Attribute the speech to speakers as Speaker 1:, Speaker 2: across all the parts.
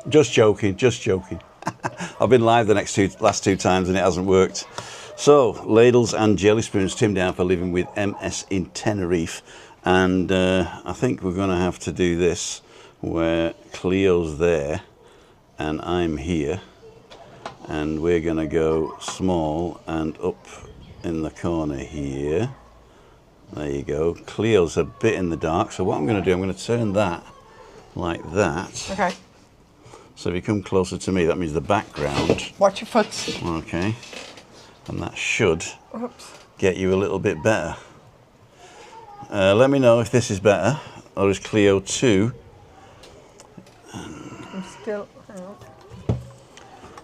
Speaker 1: Just joking, just joking. I've been live the last two times and it hasn't worked. So, ladles and jelly spoons. Tim down for living with MS in Tenerife. And I think we're going to have to do this where Cleo's there and I'm here. And we're going to go small and up in the corner here. There you go. Cleo's a bit in the dark. So what I'm going to do, I'm going to turn that like that.
Speaker 2: Okay.
Speaker 1: So if you come closer to me, that means the background.
Speaker 2: Watch your foot.
Speaker 1: Okay. And that should get you a little bit better. Let me know if this is better, or is Cleo too?
Speaker 2: I'm still...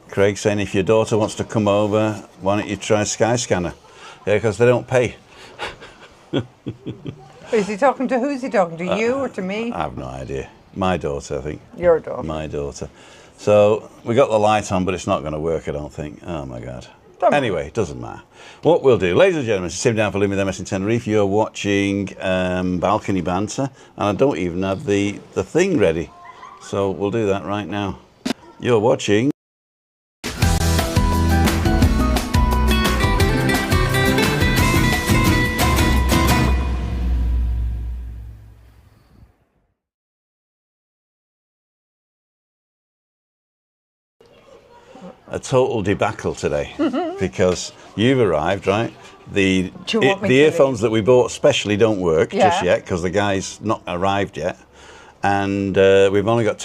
Speaker 1: Craig saying if your daughter wants to come over, why don't you try Skyscanner? Yeah, because they don't pay.
Speaker 2: Is he talking to, who's he talking to, you or to me?
Speaker 1: I have no idea. My daughter, I think.
Speaker 2: Your daughter.
Speaker 1: My daughter. So we got the light on, but it's not going to work, I don't think. Oh my God. Anyway, it doesn't matter. What we'll do, ladies and gentlemen, it's Tim down for living with MS in Tenerife. You're watching Balcony Banter, and I don't even have the thing ready. So we'll do that right now. You're watching a total debacle today because you've arrived, right? The earphones that we bought specially don't work just yet because the guy's not arrived yet, and we've only got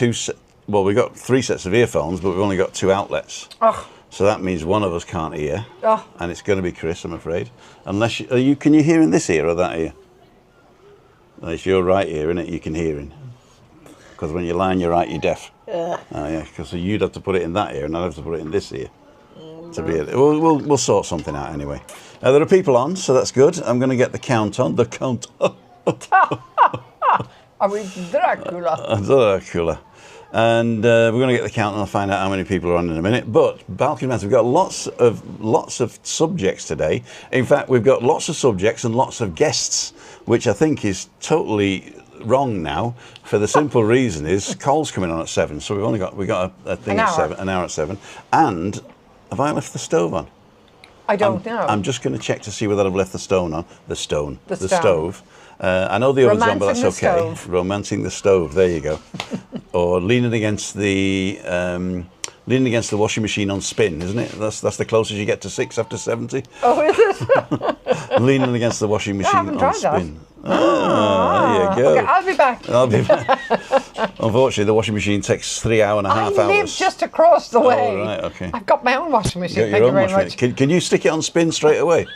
Speaker 1: we've got 3 sets of earphones, but we've only got 2 outlets.
Speaker 2: Oh.
Speaker 1: So that means one of us can't hear, and it's going to be Chris, I'm afraid. Unless can you hear in this ear or that ear? It's your right ear, isn't it? You can hear in. Because when you lie on your right, you're deaf. Oh yeah, because you'd have to put it in that ear, and I'd have to put it in this ear. To be we'll sort something out anyway. There are people on, so that's good. I'm going to get the count on. The count.
Speaker 2: Are we Dracula?
Speaker 1: Dracula. And we're going to get the count and I'll find out how many people are on in a minute. But Balcony Banter, we've got lots of subjects today. In fact, we've got lots of subjects and lots of guests, which I think is totally wrong now, for the simple reason is Cole's coming on at 7, so we got a thing at 7, an hour at 7. And have I left the stove on?
Speaker 2: I don't know.
Speaker 1: I'm just going to check to see whether I've left the stove on. The stove. I know the oven's on, but that's okay. Romancing the stove. There you go. Or leaning against the washing machine on spin, isn't it? That's the closest you get to 6 after 70.
Speaker 2: Oh, is it?
Speaker 1: Leaning against the washing machine on spin. There you go.
Speaker 2: Okay, I'll be back.
Speaker 1: I'll be back. Unfortunately, the washing machine takes 3.5 hours.
Speaker 2: I live just across the way.
Speaker 1: Oh, right, okay.
Speaker 2: I've got my own washing machine.
Speaker 1: Thank you very much. Can you stick it on spin straight away?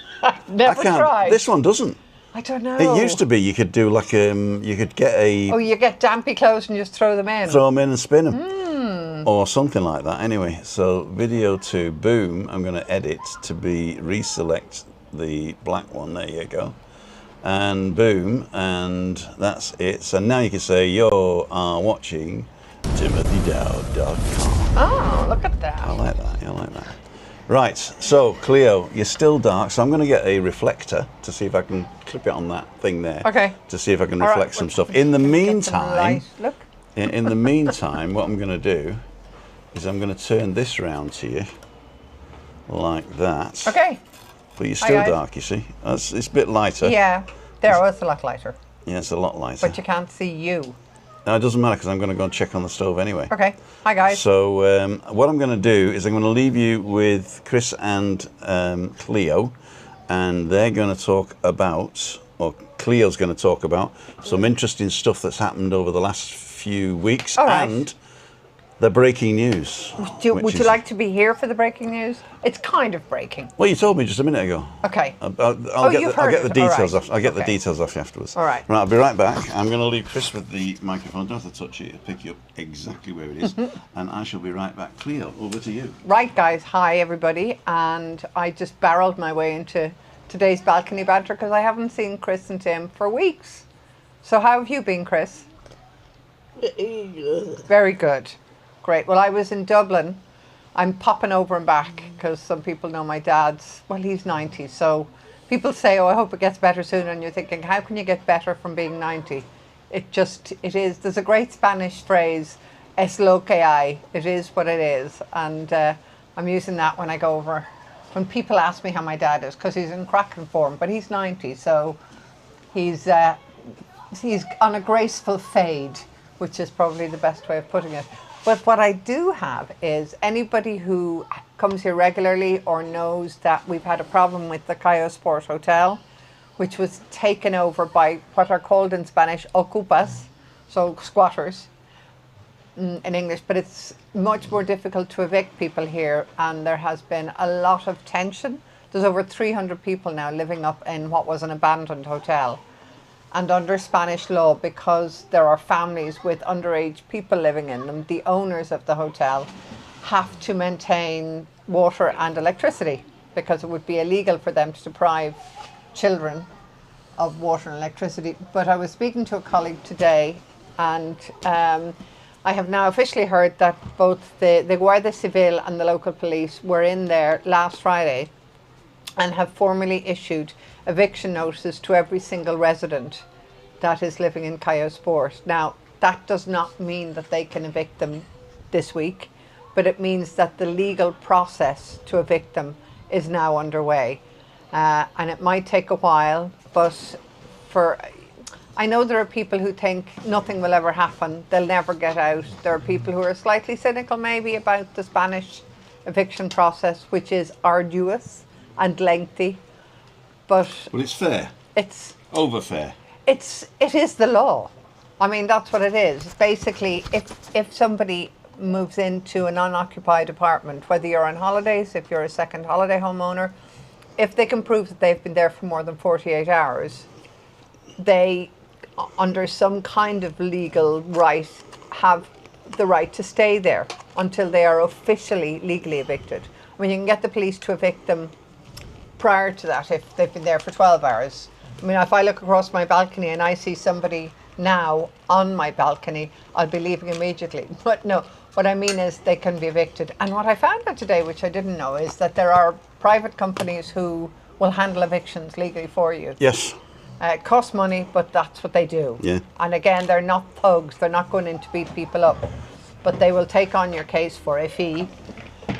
Speaker 2: Never tried.
Speaker 1: This one doesn't.
Speaker 2: I don't know.
Speaker 1: It used to be you could do like you could get a...
Speaker 2: Oh, you get dampy clothes and just throw them in.
Speaker 1: Throw them in and spin them. Or something like that. Anyway, so video 2, boom. I'm going to edit to be reselect the black one. There you go. And boom, and that's it. So now you can say you are watching TimothyDowd.com.
Speaker 2: Oh, look at that.
Speaker 1: I like that. I like that. Right, so Cleo, you're still dark, so I'm going to get a reflector to see if I can clip it on that thing there.
Speaker 2: Okay.
Speaker 1: To see if I can reflect some stuff. In the meantime,
Speaker 2: look.
Speaker 1: in the meantime, what I'm going to do is I'm going to turn this round to you like that.
Speaker 2: Okay.
Speaker 1: But you're still dark, you see. It's a bit lighter.
Speaker 2: Yeah, it's a lot lighter.
Speaker 1: Yeah, it's a lot lighter.
Speaker 2: But you can't see you.
Speaker 1: No, it doesn't matter because I'm going to go and check on the stove anyway.
Speaker 2: Okay. Hi, guys.
Speaker 1: So what I'm going to do is I'm going to leave you with Chris and Cleo, and they're going to talk about, or Cleo's going to talk about, some interesting stuff that's happened over the last few weeks.
Speaker 2: All right.
Speaker 1: And the breaking news.
Speaker 2: Would you like to be here for the breaking news? It's kind of breaking.
Speaker 1: Well, you told me just a minute ago.
Speaker 2: Okay.
Speaker 1: I'll get the details off. I'll get the details off you afterwards.
Speaker 2: All right.
Speaker 1: Right, I'll be right back. I'm going to leave Chris with the microphone. Don't have to touch it. It'll pick you up exactly where it is. And I shall be right back. Cleo, over to you.
Speaker 2: Right, guys. Hi, everybody. And I just barreled my way into today's balcony banter because I haven't seen Chris and Tim for weeks. So how have you been, Chris? Very good. Great. Well, I was in Dublin. I'm popping over and back because some people know my dad's, well, he's 90. So people say, oh, I hope it gets better soon. And you're thinking, how can you get better from being 90? It is. There's a great Spanish phrase, es lo que hay. It is what it is. And I'm using that when I go over. When people ask me how my dad is, because he's in cracking form, but he's 90, so he's on a graceful fade, which is probably the best way of putting it. But what I do have is anybody who comes here regularly or knows that we've had a problem with the Cayo Sport Hotel, which was taken over by what are called in Spanish ocupas, so squatters in English, but it's much more difficult to evict people here, and there has been a lot of tension. There's over 300 people now living up in what was an abandoned hotel. And under Spanish law, because there are families with underage people living in them, the owners of the hotel have to maintain water and electricity, because it would be illegal for them to deprive children of water and electricity. But I was speaking to a colleague today, and I have now officially heard that both the Guardia Civil and the local police were in there last Friday and have formally issued eviction notices to every single resident that is living in Cayo Sport. Now, that does not mean that they can evict them this week, but it means that the legal process to evict them is now underway. And it might take a while, but I know there are people who think nothing will ever happen, they'll never get out. There are people who are slightly cynical maybe about the Spanish eviction process, which is arduous and lengthy. But
Speaker 1: it's fair.
Speaker 2: It's
Speaker 1: over fair.
Speaker 2: It is the law. I mean, that's what it is. Basically, if somebody moves into an unoccupied apartment, whether you're on holidays, if you're a second holiday homeowner, if they can prove that they've been there for more than 48 hours, they, under some kind of legal right, have the right to stay there until they are officially legally evicted. I mean, you can get the police to evict them prior to that if they've been there for 12 hours. I mean, if I look across my balcony and I see somebody now on my balcony, I'll be leaving immediately. But no, what I mean is they can be evicted. And what I found out today, which I didn't know, is that there are private companies who will handle evictions legally for you.
Speaker 1: Yes.
Speaker 2: It costs money, but that's what they do.
Speaker 1: Yeah.
Speaker 2: And again, they're not thugs. They're not going in to beat people up. But they will take on your case for a fee.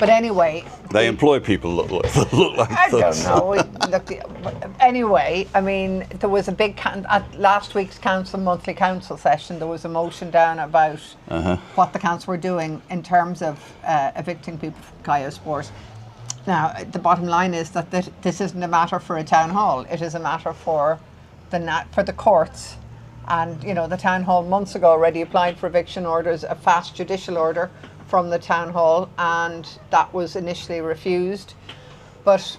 Speaker 2: But anyway...
Speaker 1: They employ people that look like
Speaker 2: I
Speaker 1: thugs.
Speaker 2: don't know. Anyway, I mean, there was a big... At last week's monthly council session, there was a motion down about what the council were doing in terms of evicting people from Cayo Sport. Now, the bottom line is that this isn't a matter for a town hall. It is a matter for the courts. And, you know, the town hall months ago already applied for eviction orders, a fast judicial order from the town hall, and that was initially refused. But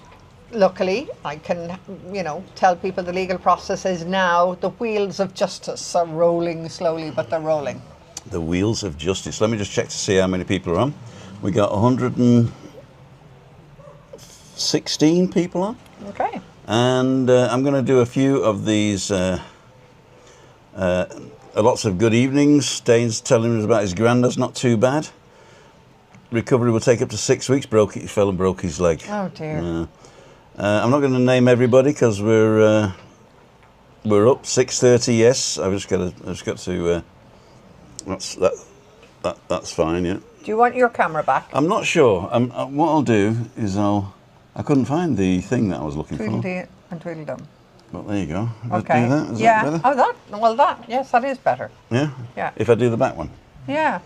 Speaker 2: luckily, I can, you know, tell people the legal process is now, the wheels of justice are rolling slowly, but they're rolling.
Speaker 1: The wheels of justice. Let me just check to see how many people are on. We got 116 people on.
Speaker 2: Okay.
Speaker 1: And I'm going to do a few of these, lots of good evenings. Dane's telling us about his granddad's not too bad. Recovery will take up to 6 weeks. He fell and broke his leg.
Speaker 2: Oh dear.
Speaker 1: I'm not going to name everybody because we're up 6:30. Yes, I've just got to. That's fine. Yeah.
Speaker 2: Do you want your camera back?
Speaker 1: I'm not sure. What I'll do is I couldn't find the thing that I was looking for.
Speaker 2: Tweedledee and Tweedledum.
Speaker 1: Well, there you go.
Speaker 2: Okay.
Speaker 1: Do that? Is
Speaker 2: yeah.
Speaker 1: that better?
Speaker 2: Yes, that is better.
Speaker 1: Yeah.
Speaker 2: Yeah.
Speaker 1: If I do the back one.
Speaker 2: Yeah.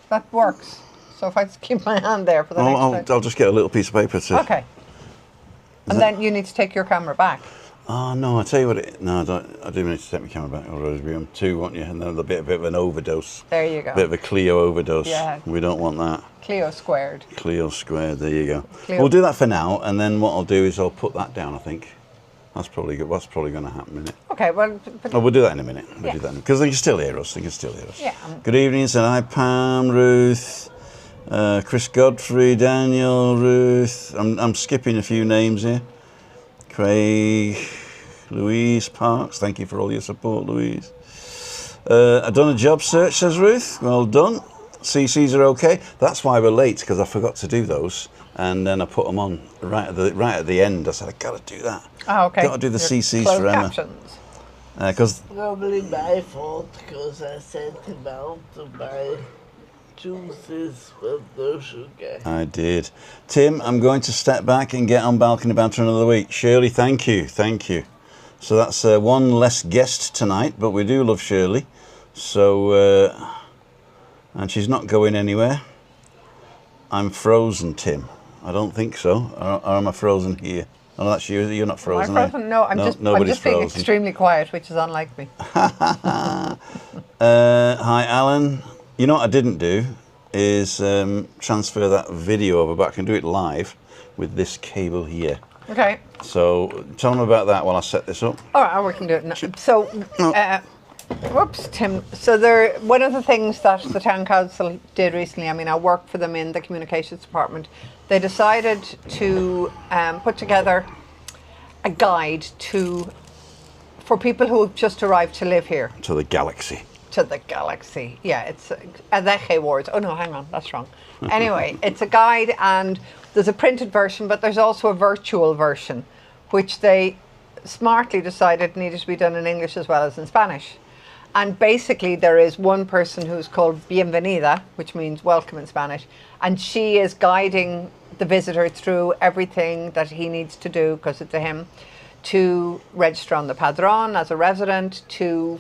Speaker 2: That works. So if I just keep my hand there for the next time.
Speaker 1: I'll just get a little piece of paper to.
Speaker 2: Okay. And then you need to take your camera back.
Speaker 1: Oh no! I tell you what. I do need to take my camera back. Otherwise, we'll be on 2, won't you? And then a bit of an overdose.
Speaker 2: There you go.
Speaker 1: A bit of a Clio overdose.
Speaker 2: Yeah.
Speaker 1: We don't want that.
Speaker 2: Clio squared.
Speaker 1: Clio squared. There you go.
Speaker 2: Clio.
Speaker 1: We'll do that for now, and then what I'll do is I'll put that down. I think that's probably good. That's probably going to happen in a minute.
Speaker 2: Okay. Well.
Speaker 1: We'll do that in a minute.
Speaker 2: Yeah.
Speaker 1: Do that because they can still hear us.
Speaker 2: Yeah.
Speaker 1: Good evening, and hi Pam, Ruth, Chris Godfrey, Daniel, Ruth. I'm skipping a few names here. Craig, Louise Parks. Thank you for all your support, Louise. I've done a job search, says Ruth. Well done. CCs are okay. That's why we're late, because I forgot to do those, and then I put them on right at the end. I said I got to do that.
Speaker 2: Oh, okay.
Speaker 1: Got to do the CCs for Emma.
Speaker 2: Captions.
Speaker 1: Because
Speaker 3: Probably my fault because I sent him out to buy juices with no sugar.
Speaker 1: I did. Tim, I'm going to step back and get on Balcony Banter another week. Shirley, thank you. Thank you. So that's one less guest tonight, but we do love Shirley. So, and she's not going anywhere. I'm frozen, Tim. I don't think so. Or am I frozen here? Oh, that's you. You're not frozen.
Speaker 2: Am I frozen? No, I'm just being
Speaker 1: frozen.
Speaker 2: extremely quiet, which is unlike me.
Speaker 1: Hi, Alan. You know what I didn't do is transfer that video over, but I can do it live with this cable here.
Speaker 2: Okay.
Speaker 1: So tell them about that while I set this up.
Speaker 2: All right, we can do it now. So, whoops, Tim. So one of the things that the town council did recently, I mean, I worked for them in the communications department. They decided to put together a guide for people who have just arrived to live here.
Speaker 1: To the galaxy.
Speaker 2: To the galaxy. Yeah, it's Adeje words. Oh no, hang on, that's wrong. Anyway, it's a guide and there's a printed version, but there's also a virtual version, which they smartly decided needed to be done in English as well as in Spanish. And basically there is one person who's called Bienvenida, which means welcome in Spanish, and she is guiding the visitor through everything that he needs to do, because it's a him, to register on the Padrón as a resident, to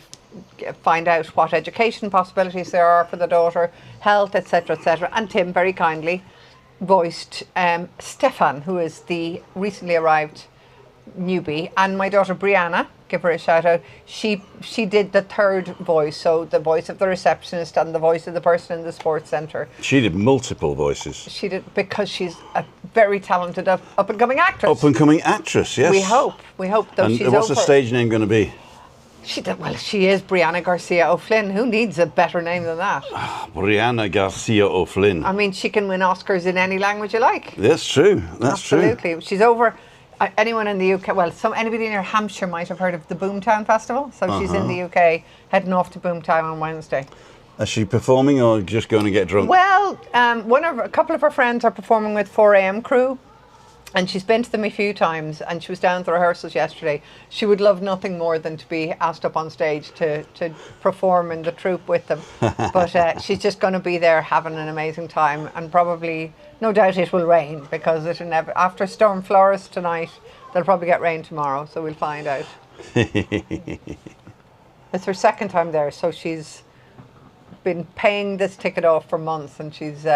Speaker 2: find out what education possibilities there are for the daughter, health, etc., etc. And Tim very kindly voiced Stefan, who is the recently arrived newbie, and my daughter Brianna, give her a shout out, she did the third voice, so the voice of the receptionist and the voice of the person in the sports centre.
Speaker 1: She did multiple voices.
Speaker 2: She did, because she's a very talented up and coming actress.
Speaker 1: Up and coming actress, yes.
Speaker 2: We hope though.
Speaker 1: And
Speaker 2: she's
Speaker 1: what's the stage name going to be?
Speaker 2: She is Brianna Garcia O'Flynn. Who needs a better name than that?
Speaker 1: Brianna Garcia O'Flynn.
Speaker 2: I mean, she can win Oscars in any language you like.
Speaker 1: That's true. That's
Speaker 2: Absolutely.
Speaker 1: true.
Speaker 2: She's over. Anyone in the UK, well, anybody near Hampshire might have heard of the Boomtown Festival. So she's in the UK, heading off to Boomtown on Wednesday.
Speaker 1: Is she performing or just going to get drunk?
Speaker 2: Well, a couple of her friends are performing with 4am crew, and she's been to them a few times, and she was down at the rehearsals yesterday. She would love nothing more than to be asked up on stage to perform in the troupe with them. But she's just going to be there having an amazing time, and probably, no doubt it will rain, because after Storm Flores tonight, they'll probably get rain tomorrow, so we'll find out. It's her second time there, so she's been paying this ticket off for months, and she's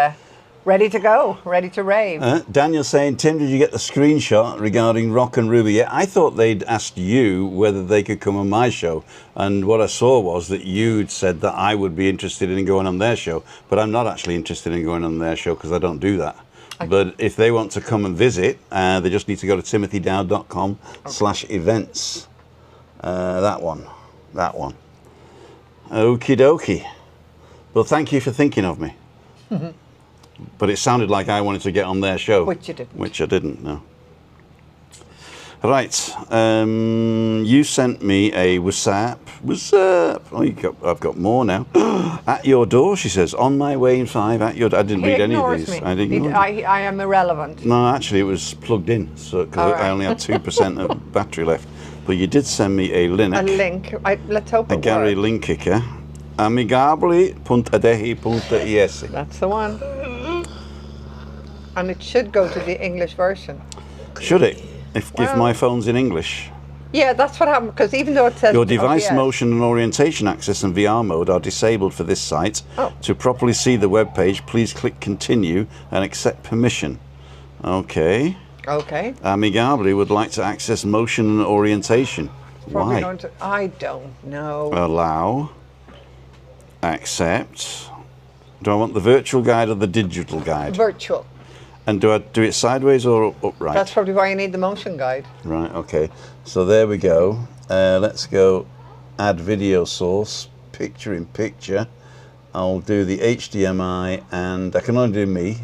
Speaker 2: ready to go, ready to rave.
Speaker 1: Daniel's saying, Tim, did you get the screenshot regarding Rock and Ruby? Yeah, I thought they'd asked you whether they could come on my show. And what I saw was that you'd said that I would be interested in going on their show. But I'm not actually interested in going on their show because I don't do that. Okay. But if they want to come and visit, they just need to go to timothydowd.com/events. That one. Okie dokie. Well, thank you for thinking of me. But it sounded like I wanted to get on their show.
Speaker 2: Which you didn't.
Speaker 1: Which I didn't, no. Right. You sent me a WhatsApp. Oh, I've got more now. At your door, she says. On my way in 5, at your door. I didn't read any of these.
Speaker 2: I am irrelevant.
Speaker 1: No, actually, it was plugged in, so because I only had 2% of battery left. But you did send me a link.
Speaker 2: A link. Let's hope it
Speaker 1: works. A Gary Linkicker. Amigably.adehi.es.
Speaker 2: That's the one. And it should go to the English version.
Speaker 1: Should it? If my phone's in English?
Speaker 2: Yeah, that's what happened, because even though it says...
Speaker 1: Your device motion and orientation access and VR mode are disabled for this site.
Speaker 2: Oh.
Speaker 1: To properly see the web page, please click continue and accept permission. Okay.
Speaker 2: Okay.
Speaker 1: Amigably would like to access motion and orientation.
Speaker 2: Probably
Speaker 1: Why?
Speaker 2: I don't know.
Speaker 1: Allow. Accept. Do I want the virtual guide or the digital guide?
Speaker 2: Virtual.
Speaker 1: And do I do it sideways or upright?
Speaker 2: That's probably why you need the motion guide.
Speaker 1: Right, okay. So there we go. Let's go add video source, picture in picture. I'll do the HDMI, and I can only do me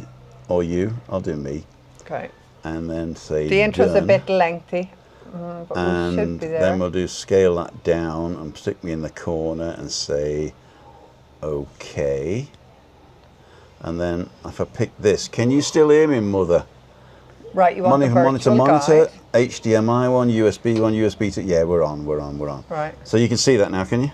Speaker 1: or you. I'll do me.
Speaker 2: Okay.
Speaker 1: And then say
Speaker 2: the intro's
Speaker 1: done.
Speaker 2: A bit lengthy. But
Speaker 1: and
Speaker 2: we should be there.
Speaker 1: Then we'll do scale that down and stick me in the corner and say okay. And then if I pick this, can you still hear me, Mother?
Speaker 2: Right, you want the virtual
Speaker 1: monitor,
Speaker 2: guide.
Speaker 1: HDMI one, USB 2. Yeah, we're on.
Speaker 2: Right.
Speaker 1: So you can see that now, can you?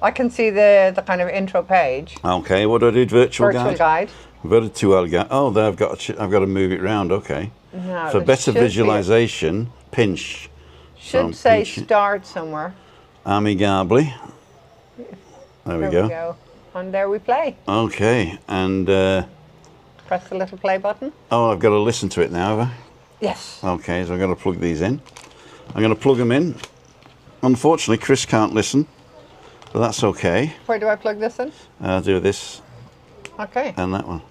Speaker 2: I can see the kind of intro page.
Speaker 1: Okay, what do I do? Virtual
Speaker 2: Guide.
Speaker 1: Virtual guide. Oh, there I've got to move it round. Okay.
Speaker 2: No,
Speaker 1: For
Speaker 2: it
Speaker 1: better
Speaker 2: should
Speaker 1: visualization, pinch.
Speaker 2: Should say start somewhere.
Speaker 1: Amigably. There we go.
Speaker 2: And there we play.
Speaker 1: Okay, and
Speaker 2: press the little play button.
Speaker 1: Oh, I've got to listen to it now, have I?
Speaker 2: Yes.
Speaker 1: Okay, so I'm going to plug these in. I'm going to plug them in. Unfortunately, Chris can't listen, but that's okay.
Speaker 2: Where do I plug this in?
Speaker 1: I'll do this.
Speaker 2: Okay.
Speaker 1: And that one.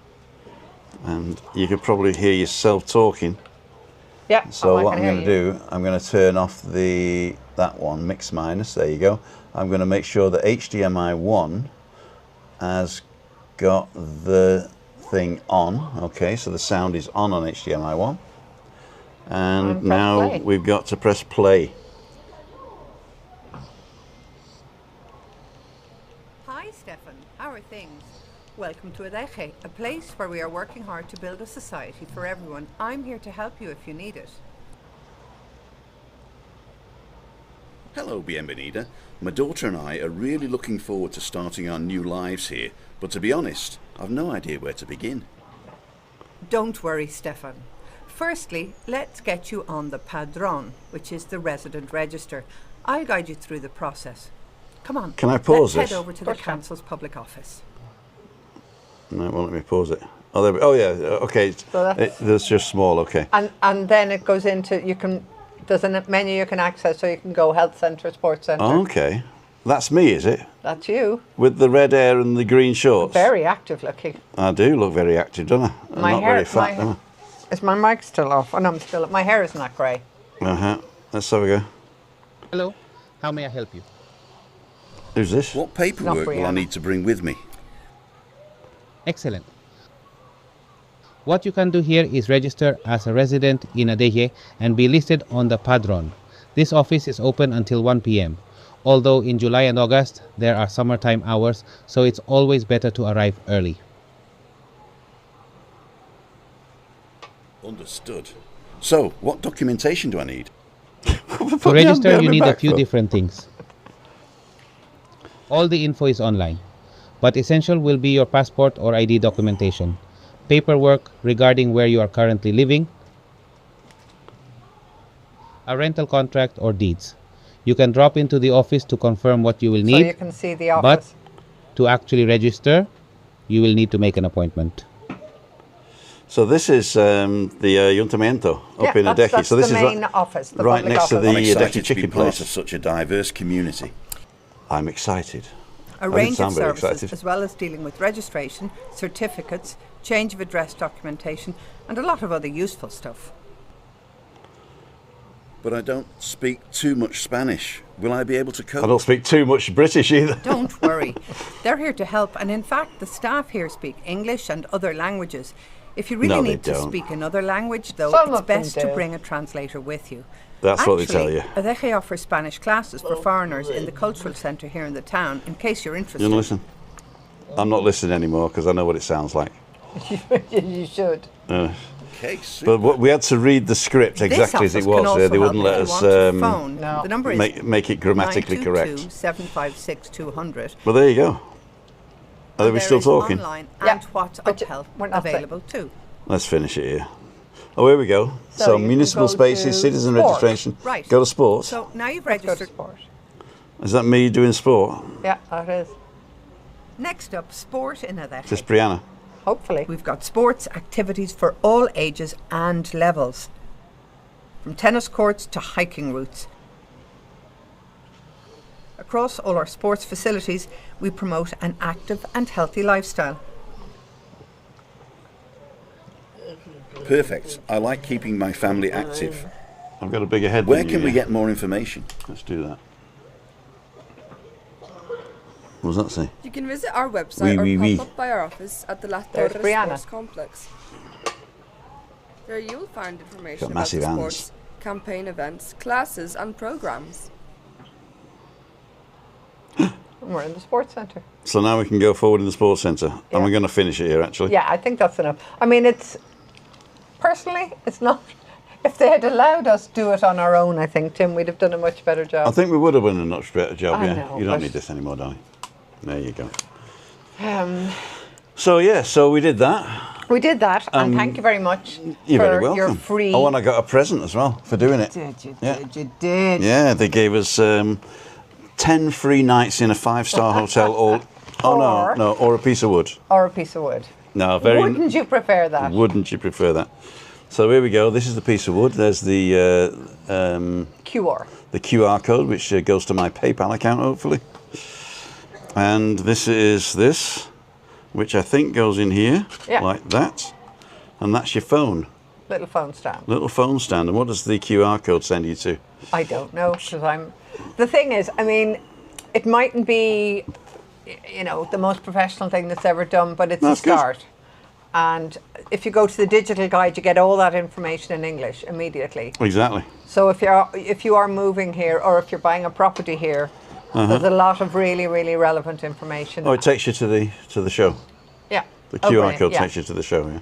Speaker 1: And you could probably hear yourself talking.
Speaker 2: Yeah.
Speaker 1: So what I'm going to do, I'm going to turn off that one, mix minus, there you go. I'm going to make sure that HDMI 1 has got the thing on. Okay, so the sound is on HDMI 1. And now
Speaker 2: play.
Speaker 1: We've got to press play.
Speaker 2: Hi Stefan, how are things? Welcome to Adeje, a place where we are working hard to build a society for everyone. I'm here to help you if you need it.
Speaker 4: Hello, Bienvenida. My daughter and I are really looking forward to starting our new lives here, but to be honest, I've no idea where to begin.
Speaker 2: Don't worry, Stefan. Firstly, let's get you on the Padron, which is the resident register. I'll guide you through the process. Come on.
Speaker 1: Can I pause
Speaker 2: Let's
Speaker 1: this?
Speaker 2: head over to the council's public office.
Speaker 1: No, it won't let me pause it. Oh, there we, oh yeah, okay.
Speaker 2: So
Speaker 1: that's just small, okay.
Speaker 2: And then it goes into, there's a menu you can access, so you can go health centre, sports centre.
Speaker 1: Oh, okay. That's me, is it?
Speaker 2: That's you.
Speaker 1: With the red hair and the green shorts?
Speaker 2: Very active looking.
Speaker 1: I do look very active, don't I? I'm not very fat, am I?
Speaker 2: Is my mic still off? Oh no, I'm still, my hair is not grey.
Speaker 1: Uh-huh. Let's have a go.
Speaker 5: Hello, how may I help you?
Speaker 1: Who's this?
Speaker 4: What paperwork will I need to bring with me?
Speaker 5: Excellent. What you can do here is register as a resident in Adeje and be listed on the Padron. This office is open until 1 p.m. Although in July and August there are summertime hours, so it's always better to arrive early.
Speaker 4: Understood. So, what documentation do I need?
Speaker 5: To register, you need a few different things. All the info is online, but essential will be your passport or ID documentation, paperwork regarding where you are currently living, a rental contract or deeds. You can drop into the office to confirm what you will need.
Speaker 2: So you can see the office.
Speaker 5: But to actually register, you will need to make an appointment.
Speaker 1: So this is the Ayuntamiento up in Adeje.
Speaker 2: That's
Speaker 1: so this
Speaker 2: the
Speaker 1: is
Speaker 2: main office, the
Speaker 1: right
Speaker 2: public
Speaker 1: next to
Speaker 2: office.
Speaker 1: the
Speaker 4: I'm excited
Speaker 1: Adeje
Speaker 4: to be
Speaker 1: chicken
Speaker 4: part
Speaker 1: place.
Speaker 4: of such a diverse community.
Speaker 1: I'm excited.
Speaker 2: A range of
Speaker 1: sound very
Speaker 2: services,
Speaker 1: excited.
Speaker 2: as well as dealing with registration, certificates, change of address documentation, and a lot of other useful stuff.
Speaker 4: But I don't speak too much Spanish. Will I be able to cope?
Speaker 1: I don't speak too much British either.
Speaker 2: Don't worry. They're here to help, and in fact, the staff here speak English and other languages. If you really
Speaker 1: No, they
Speaker 2: need to
Speaker 1: don't.
Speaker 2: speak another language, though,
Speaker 6: Some
Speaker 2: it's
Speaker 6: of them
Speaker 2: best to
Speaker 6: do.
Speaker 2: bring a translator with you.
Speaker 1: That's what they tell you.
Speaker 2: Adeje offers Spanish classes for foreigners in the cultural centre here in the town, in case you're interested.
Speaker 1: You want to listen? I'm not listening anymore because I know what it sounds like.
Speaker 6: You should.
Speaker 4: Okay, super.
Speaker 1: But what, we had to read the script exactly as it was. They wouldn't let us
Speaker 2: phone.
Speaker 6: No.
Speaker 2: The number is
Speaker 1: make it grammatically correct.
Speaker 2: 922-756-200.
Speaker 1: Well, there you go. Are we still talking?
Speaker 2: Online
Speaker 6: Yeah,
Speaker 2: and WhatsApp
Speaker 6: but
Speaker 2: help
Speaker 6: we're not
Speaker 2: available too.
Speaker 1: Let's finish it here. Oh, here we go.
Speaker 6: So
Speaker 1: So,
Speaker 6: you can
Speaker 1: municipal
Speaker 6: go
Speaker 1: spaces,
Speaker 6: to
Speaker 1: citizen
Speaker 6: sport.
Speaker 1: registration.
Speaker 2: Right.
Speaker 1: Go to sports.
Speaker 2: So now you've
Speaker 6: Go to
Speaker 2: registered.
Speaker 6: sport.
Speaker 1: Is that me doing sport?
Speaker 6: Yeah, that is.
Speaker 2: Next up, sport in Adeje.
Speaker 1: Just Brianna.
Speaker 6: Hopefully.
Speaker 2: We've got sports activities for all ages and levels, from tennis courts to hiking routes. Across all our sports facilities, we promote an active and healthy lifestyle.
Speaker 4: Perfect. I like keeping my family active.
Speaker 1: I've got a bigger head
Speaker 4: Where
Speaker 1: than you.
Speaker 4: can we
Speaker 1: yeah.
Speaker 4: get more information?
Speaker 1: Let's do that. What does that say?
Speaker 7: You can visit our website
Speaker 1: Oui,
Speaker 7: or
Speaker 1: oui, oui.
Speaker 7: pop up by our office at the La
Speaker 6: There's
Speaker 7: Torre
Speaker 6: Brianna.
Speaker 7: Sports Complex. There you will find information
Speaker 1: Got
Speaker 7: about
Speaker 1: massive
Speaker 7: the
Speaker 1: hands.
Speaker 7: sports, campaign events, classes and programs.
Speaker 6: We're in the sports centre.
Speaker 1: So now we can go forward in the sports centre. And
Speaker 6: Yeah.
Speaker 1: we're going to finish it here, actually.
Speaker 6: Yeah, I think that's enough. I mean, personally, it's not. If they had allowed us to do it on our own, I think, Tim, we'd have done a much better job.
Speaker 1: I think we would have done a much better job,
Speaker 6: I
Speaker 1: yeah.
Speaker 6: know,
Speaker 1: You don't
Speaker 6: but-
Speaker 1: need this anymore, darling. There you go.
Speaker 2: Um,
Speaker 1: So yeah, so we did that.
Speaker 2: we did that, and thank you very much
Speaker 1: You're
Speaker 2: for
Speaker 1: very welcome.
Speaker 2: your free.
Speaker 1: Oh, and I got a present as well for doing it.
Speaker 2: You did.
Speaker 1: Yeah, they gave us 10 free nights in a 5-star hotel. Or a piece of wood.
Speaker 2: Or a piece of wood.
Speaker 1: No, very.
Speaker 2: Wouldn't you prefer that?
Speaker 1: Wouldn't you prefer that? So here we go. This is the piece of wood. There's the
Speaker 2: QR.
Speaker 1: the QR code, which goes to my PayPal account, hopefully. And this is this, which I think goes in here, like that. And that's your phone.
Speaker 2: Little phone stand.
Speaker 1: Little phone stand. And what does the QR code send you to?
Speaker 2: I don't know, because I'm. The thing is, I mean, it mightn't be, you know, the most professional thing that's ever done, but it's a start. And if you go to the digital guide, you get all that information in English immediately.
Speaker 1: Exactly.
Speaker 2: So if you are moving here, or if you're buying a property here, there's a lot of really, really relevant information.
Speaker 1: Oh, it takes you to the show.
Speaker 2: Yeah.
Speaker 1: The QR code takes you to the show, yeah.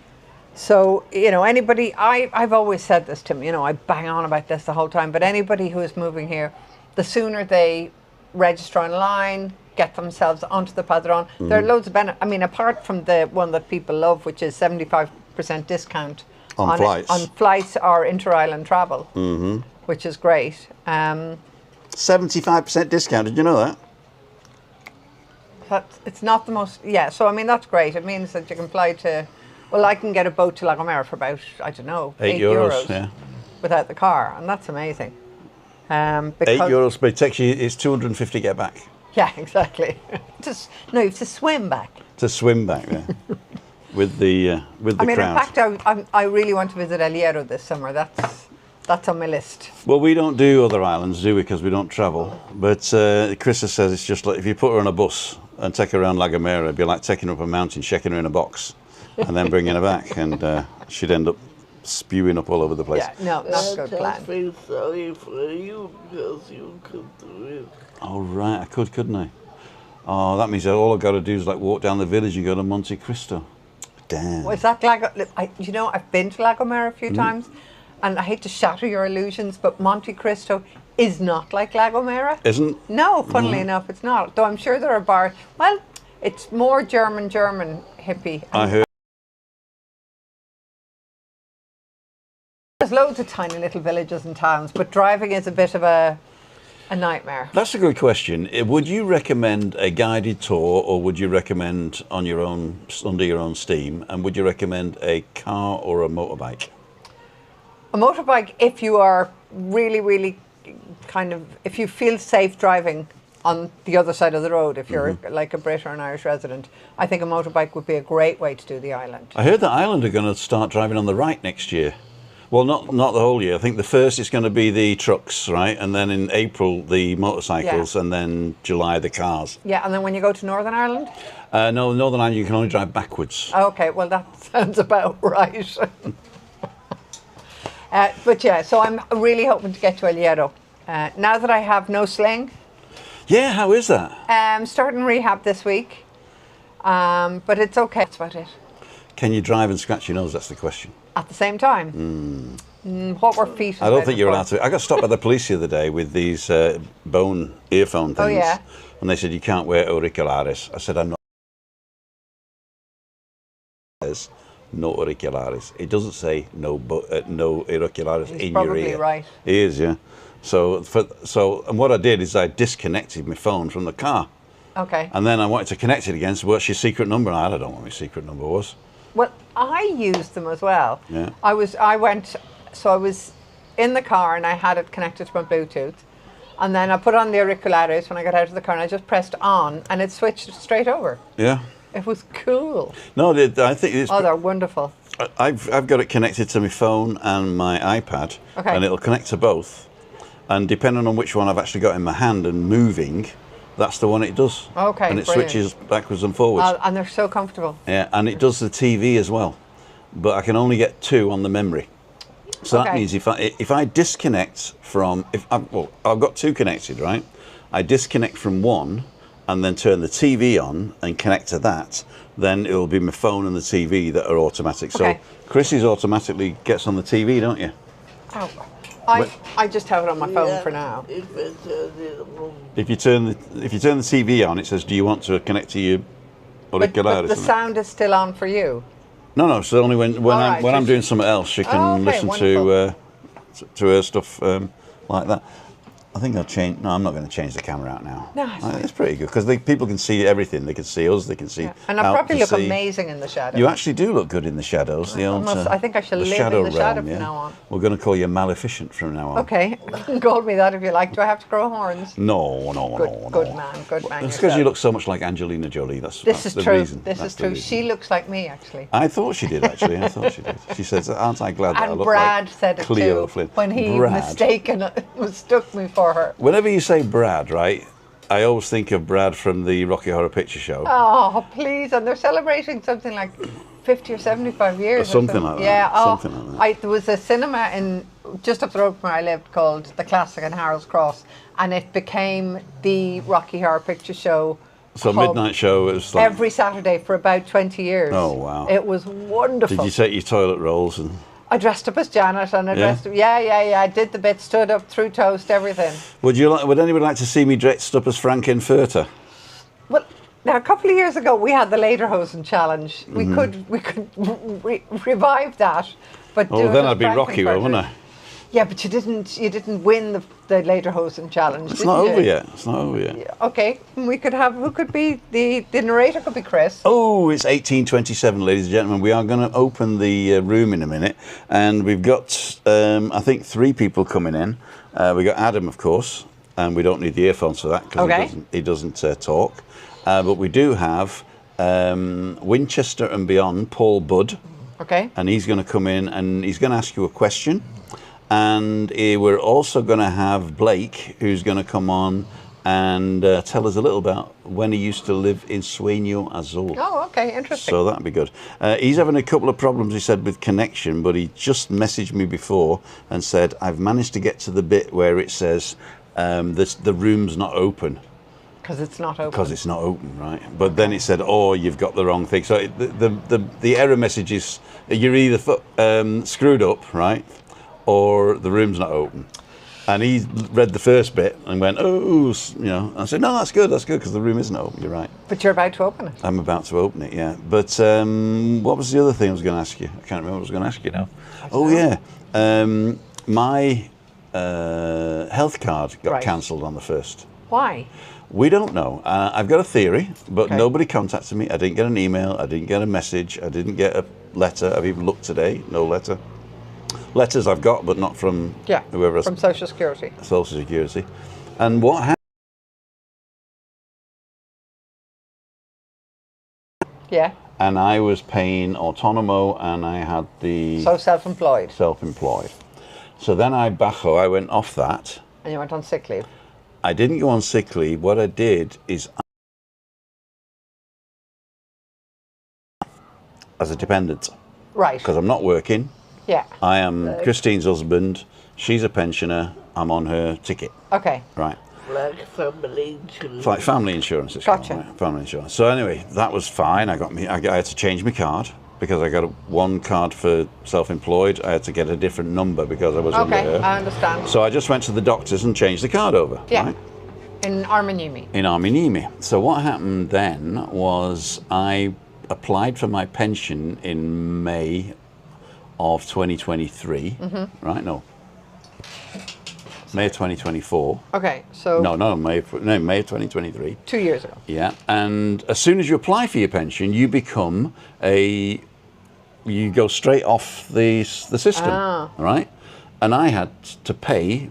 Speaker 2: So, you know, anybody, I've always said this to them, you know, I bang on about this the whole time, but anybody who is moving here, the sooner they register online, get themselves onto the Padron, there are loads of benefits. I mean, apart from the one that people love, which is 75% discount
Speaker 1: on flights.
Speaker 2: On flights or inter-island travel, which is great.
Speaker 1: 75% discount, did you know that?
Speaker 2: It's not the most, so I mean, that's great. It means that you can fly to, well, I can get a boat to La Gomera for about, I don't know, €8
Speaker 1: yeah.
Speaker 2: without the car, and that's amazing.
Speaker 1: €8, but it takes you, it's 250 get back.
Speaker 2: Yeah, exactly. No, you have to swim back.
Speaker 1: To swim back, yeah. with the crowd.
Speaker 2: I mean, in fact, I really want to visit El Hierro this summer. That's on my list.
Speaker 1: Well, we don't do other islands, do we? Because we don't travel. But Krista says it's just like if you put her on a bus and take her around La Gomera, it'd be like taking her up a mountain, checking her in a box, and then bringing her back, and she'd end up spewing up all over the place.
Speaker 2: Yeah, no, not a good plan.
Speaker 3: I feel sorry for you because you could do it.
Speaker 1: Oh, right, I couldn't I? Oh, that means that all I've got to do is like walk down the village and go to Monte Cristo. Damn.
Speaker 2: Well, is that you know, I've been to La Gomera a few times, and I hate to shatter your illusions, but Monte Cristo is not like La Gomera.
Speaker 1: Isn't?
Speaker 2: No, funnily enough, it's not. Though I'm sure there are bars. Well, it's more German hippie.
Speaker 1: I heard.
Speaker 2: There's loads of tiny little villages and towns, but driving is a bit of a nightmare.
Speaker 1: That's a good question. Would you recommend a guided tour, or would you recommend on your own, under your own steam? And would you recommend a car or a motorbike?
Speaker 2: A motorbike, if you are really, really if you feel safe driving on the other side of the road, if you're like a Brit or an Irish resident, I think a motorbike would be a great way to do the island.
Speaker 1: I heard that Ireland are going to start driving on the right next year. Well, not the whole year. I think the first is going to be the trucks, right? And then in April, the motorcycles, and then July, the cars. Yeah,
Speaker 2: and then when you go to Northern Ireland?
Speaker 1: No, Northern Ireland, you can only drive backwards.
Speaker 2: Okay, well, that sounds about right. But yeah, so I'm really hoping to get to El Hierro. Now that I have no sling.
Speaker 1: Yeah, how is that?
Speaker 2: I'm starting rehab this week, but it's okay. That's about it.
Speaker 1: Can you drive and scratch your nose? That's the question.
Speaker 2: At the same time? What were feet?
Speaker 1: I don't think you're allowed to. I got stopped by the police the other day with these bone earphone things.
Speaker 2: Oh, yeah?
Speaker 1: And they said, you can't wear auriculares. I said, I'm not. It says no auriculares. It doesn't say no auriculares in your ear.
Speaker 2: He's probably right.
Speaker 1: He is, yeah. So and what I did is I disconnected my phone from the car.
Speaker 2: Okay.
Speaker 1: And then I wanted to connect it again. So what's your secret number? And I don't know what my secret number was.
Speaker 2: Well, I used them as well.
Speaker 1: Yeah.
Speaker 2: I was in the car and I had it connected to my Bluetooth. And then I put on the auriculares when I got out of the car and I just pressed on and it switched straight over.
Speaker 1: Yeah.
Speaker 2: It was cool.
Speaker 1: No, I think it's...
Speaker 2: Oh, they're wonderful.
Speaker 1: I've got it connected to my phone and my iPad.
Speaker 2: Okay.
Speaker 1: And it'll connect to both. And depending on which one I've actually got in my hand and moving, that's the one it does.
Speaker 2: Okay,
Speaker 1: and it
Speaker 2: brilliant.
Speaker 1: switches backwards and forwards.
Speaker 2: And they're so comfortable.
Speaker 1: Yeah, and it does the TV as well. But I can only get 2 on the memory. So that means if I disconnect from, I've got 2 connected, right? I disconnect from one and then turn the TV on and connect to that, then it'll be my phone and the TV that are automatic.
Speaker 2: Okay.
Speaker 1: So Chrissy's automatically gets on the TV, don't you?
Speaker 2: Oh. I just have it on my phone for now.
Speaker 1: If you turn the TV on, it says, "Do you want to connect to your
Speaker 2: But
Speaker 1: auricularis?"
Speaker 2: the sound is still on for you.
Speaker 1: No. So only when
Speaker 2: right,
Speaker 1: I'm doing something else, you can
Speaker 2: Oh, okay,
Speaker 1: listen
Speaker 2: wonderful.
Speaker 1: to her stuff like that. I think I'll change. No, I'm not going to change the camera out now.
Speaker 2: No, it's fine.
Speaker 1: It's pretty good because people can see everything. They can see us. They can see.
Speaker 2: And I
Speaker 1: out
Speaker 2: probably
Speaker 1: to
Speaker 2: look
Speaker 1: sea.
Speaker 2: amazing in the shadow.
Speaker 1: You actually do look good in the shadows.
Speaker 2: I think I shall
Speaker 1: the
Speaker 2: live
Speaker 1: shadow
Speaker 2: in the shadow
Speaker 1: realm,
Speaker 2: from now on.
Speaker 1: We're going to call you Maleficent from now on.
Speaker 2: Okay, you can call me that if you like. Do I have to grow horns?
Speaker 1: No.
Speaker 2: Good man.
Speaker 1: It's because
Speaker 2: yourself.
Speaker 1: you look so much like Angelina Jolie.
Speaker 2: This
Speaker 1: that's
Speaker 2: is
Speaker 1: the
Speaker 2: true.
Speaker 1: reason.
Speaker 2: This
Speaker 1: That's
Speaker 2: is
Speaker 1: the
Speaker 2: true.
Speaker 1: reason.
Speaker 2: She looks like me, actually.
Speaker 1: I thought she did actually. I thought she did. She says, "Aren't I glad that I
Speaker 2: And
Speaker 1: look
Speaker 2: Brad
Speaker 1: like
Speaker 2: said it
Speaker 1: Cleo
Speaker 2: too
Speaker 1: Flynn?"
Speaker 2: when he
Speaker 1: Brad.
Speaker 2: mistook me for her.
Speaker 1: Whenever you say Brad, right, I always think of Brad from the Rocky Horror Picture Show.
Speaker 2: Oh, please! And they're celebrating something like 50 or 75 years.
Speaker 1: Something like that.
Speaker 2: Yeah. Oh,
Speaker 1: Something like that.
Speaker 2: there was a cinema in just up the road from where I lived called The Classic in Harold's Cross, and it became the Rocky Horror Picture Show.
Speaker 1: So
Speaker 2: hub
Speaker 1: midnight show was like.
Speaker 2: every Saturday for about 20 years.
Speaker 1: Oh, wow.
Speaker 2: It was wonderful.
Speaker 1: Did you take your toilet rolls and?
Speaker 2: I dressed up as Janet and I
Speaker 1: Yeah?
Speaker 2: dressed up. Yeah. I did the bit, stood up, threw toast, everything.
Speaker 1: Would anybody like to see me dressed up as Frankenfurter?
Speaker 2: Well, now a couple of years ago we had the Lederhosen challenge. We
Speaker 1: Mm-hmm.
Speaker 2: could revive that, but do
Speaker 1: Oh,
Speaker 2: it
Speaker 1: then
Speaker 2: as
Speaker 1: I'd be Rocky,
Speaker 2: Frankenfurter.
Speaker 1: wouldn't I?
Speaker 2: Yeah, but you didn't win the Lederhosen challenge.
Speaker 1: It's
Speaker 2: didn't
Speaker 1: not
Speaker 2: you?
Speaker 1: over yet. It's not over yet.
Speaker 2: Yeah, okay, we could have. Who could be the narrator? Could be Chris.
Speaker 1: Oh, it's 1827, ladies and gentlemen. We are going to open the room in a minute, and we've got, I think, 3 people coming in. We got Adam, of course, and we don't need the earphones for that because
Speaker 2: Okay.
Speaker 1: he doesn't talk. But we do have Winchester and Beyond, Paul Budd,
Speaker 2: Okay.
Speaker 1: and he's going to come in and he's going to ask you a question. And we're also going to have Blake, who's going to come on and tell us a little about when he used to live in Sueno Azul.
Speaker 2: Oh, okay, interesting.
Speaker 1: So that'd be good. He's having a couple of problems, he said, with connection, but he just messaged me before and said, I've managed to get to the bit where it says the room's not open.
Speaker 2: Because it's not open.
Speaker 1: Because it's not open, right? But then it said, "Oh, you've got the wrong thing." So the error message is you're either screwed up, right, or the room's not open. And he read the first bit and went, "Oh, I said, "No, that's good, because the room isn't open." You're right.
Speaker 2: But you're about to open it.
Speaker 1: I'm about to open it, yeah. But what was the other thing I was going to ask you? I can't remember what I was going to ask you now. Oh yeah, my health card got
Speaker 2: Right.
Speaker 1: cancelled on the 1st.
Speaker 2: Why?
Speaker 1: We don't know. I've got a theory, but
Speaker 2: Okay.
Speaker 1: nobody contacted me. I didn't get an email. I didn't get a message. I didn't get a letter. I've even looked today. No letter. Letters I've got, but not from
Speaker 2: Yeah.
Speaker 1: whoever else.
Speaker 2: From Social Security.
Speaker 1: Social Security. And what happened?
Speaker 2: Yeah.
Speaker 1: And I was paying Autonomo, and I had the
Speaker 2: So self-employed.
Speaker 1: self-employed. So then I went off that.
Speaker 2: And you went on sick leave.
Speaker 1: I didn't go on sick leave. What I did is, as a dependent,
Speaker 2: Right.
Speaker 1: because I'm not working.
Speaker 2: Yeah.
Speaker 1: I am Christine's husband. She's a pensioner. I'm on her ticket.
Speaker 2: Okay.
Speaker 1: Right.
Speaker 3: Like family insurance.
Speaker 1: It's like family insurance. It's
Speaker 2: Gotcha.
Speaker 1: called, right? Family insurance. So anyway, that was fine. I had to change my card because I got one card for self-employed. I had to get a different number because I was under
Speaker 2: Okay,
Speaker 1: her.
Speaker 2: I understand.
Speaker 1: So I just went to the doctors and changed the card over.
Speaker 2: Yeah.
Speaker 1: Right?
Speaker 2: In Armanimi.
Speaker 1: In Arminimi. So what happened then was I applied for my pension in May of 2023.
Speaker 2: Mm-hmm.
Speaker 1: Right? No. May of 2024.
Speaker 2: Okay, so
Speaker 1: No, May of 2023.
Speaker 2: 2 years ago.
Speaker 1: Yeah, and as soon as you apply for your pension, you become you go straight off the system, right? And I had to pay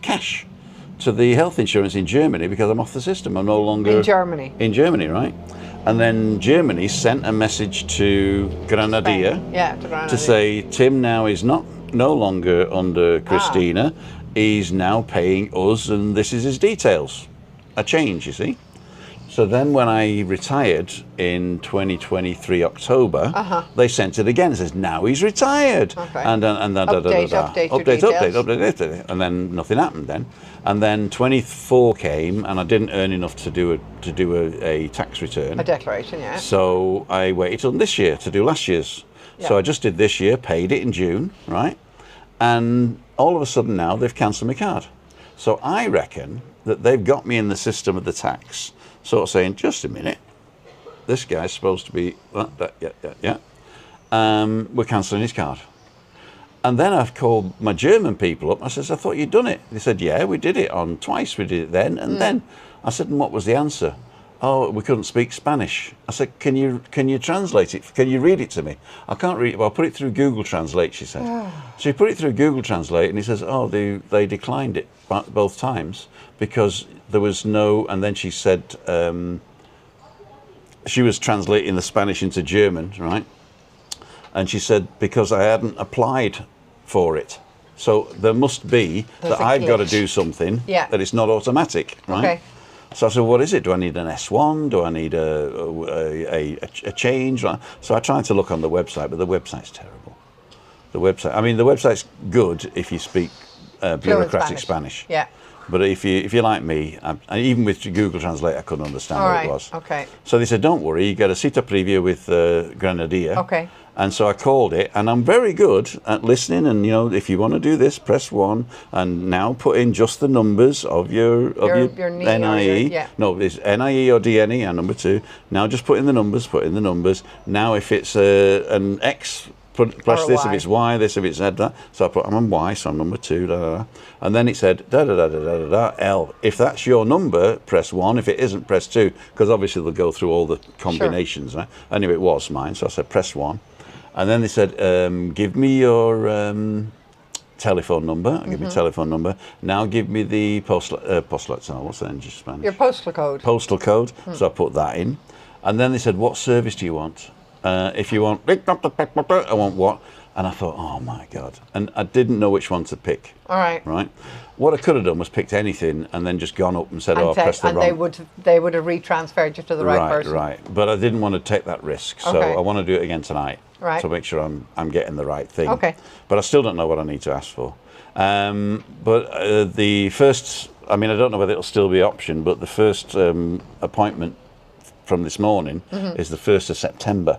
Speaker 1: cash to the health insurance in Germany because I'm off the system. I'm no longer
Speaker 2: In Germany.
Speaker 1: In Germany, right? And then Germany sent a message to Grenadier
Speaker 2: Spain. Yeah, to Grenadier.
Speaker 1: to say Tim now is no longer under Christina. He's now paying us, and this is his details. A change, you see. So then when I retired in 2023 October, they sent it again. It says, now he's retired.
Speaker 2: Okay.
Speaker 1: And then
Speaker 2: Update your details.
Speaker 1: update. And then nothing happened then. And then 24 came, and I didn't earn enough to do a tax return.
Speaker 2: A declaration, yeah.
Speaker 1: So I waited till this year to do last year's.
Speaker 2: Yeah.
Speaker 1: So I just did this year, paid it in June, right? And all of a sudden now they've cancelled my card. So I reckon that they've got me in the system of the tax, sort of saying, just a minute, this guy's supposed to be, we're cancelling his card. And then I've called my German people up. I says, I thought you'd done it. They said, yeah, we did it on twice. We did it then and then. I said, and what was the answer? Oh, we couldn't speak Spanish. I said, can you translate it? Can you read it to me? I can't read it. Well, I'll put it through Google Translate, she said. So he put it through Google Translate and he says, oh, they declined it both times because there was no, and then she said, she was translating the Spanish into German, right? And she said, because I hadn't applied for it. So there must be that I've got to do something that it's not automatic, right? Okay. So I said, what is it? Do I need an S1? Do I need a change? So I tried to look on the website, but the website's terrible. The website's good if you speak bureaucratic Spanish. Yeah. But if you're like me, and even with Google Translate, I couldn't understand what it was. Okay. So they said, don't worry, you get a cita previa with Grenadier. Okay. And so I called it, and I'm very good at listening. And if you want to do this, press 1, and now put in just the numbers of your NIE. No, it's NIE or DNE, and number 2. Now just put in the numbers. Now if it's an X, press this. If it's Y, this. If it's Z, that. So I put I'm on Y, so I'm number 2. Da, da, da. And then it said L. If that's your number, press 1. If it isn't, press 2. Because obviously they'll go through all the combinations. Sure. Right? Anyway, it was mine, so I said press 1. And then they said, give me your telephone number. I give me telephone number. Now give me the postal what's that in Spanish?
Speaker 2: Your postal code.
Speaker 1: Postal code. So I put that in. And then they said, what service do you want? If you want, I want what? And I thought, oh my God. And I didn't know which one to pick. All right. Right. What I could have done was picked anything and then just gone up and said, press the wrong.
Speaker 2: And they would have retransferred you to the right person.
Speaker 1: Right. But I didn't want to take that risk. So I want to do it again tonight. Right. To make sure I'm getting the right thing. Okay. But I still don't know what I need to ask for. But the first, I don't know whether it'll still be option, but the first appointment from this morning is the 1st of September.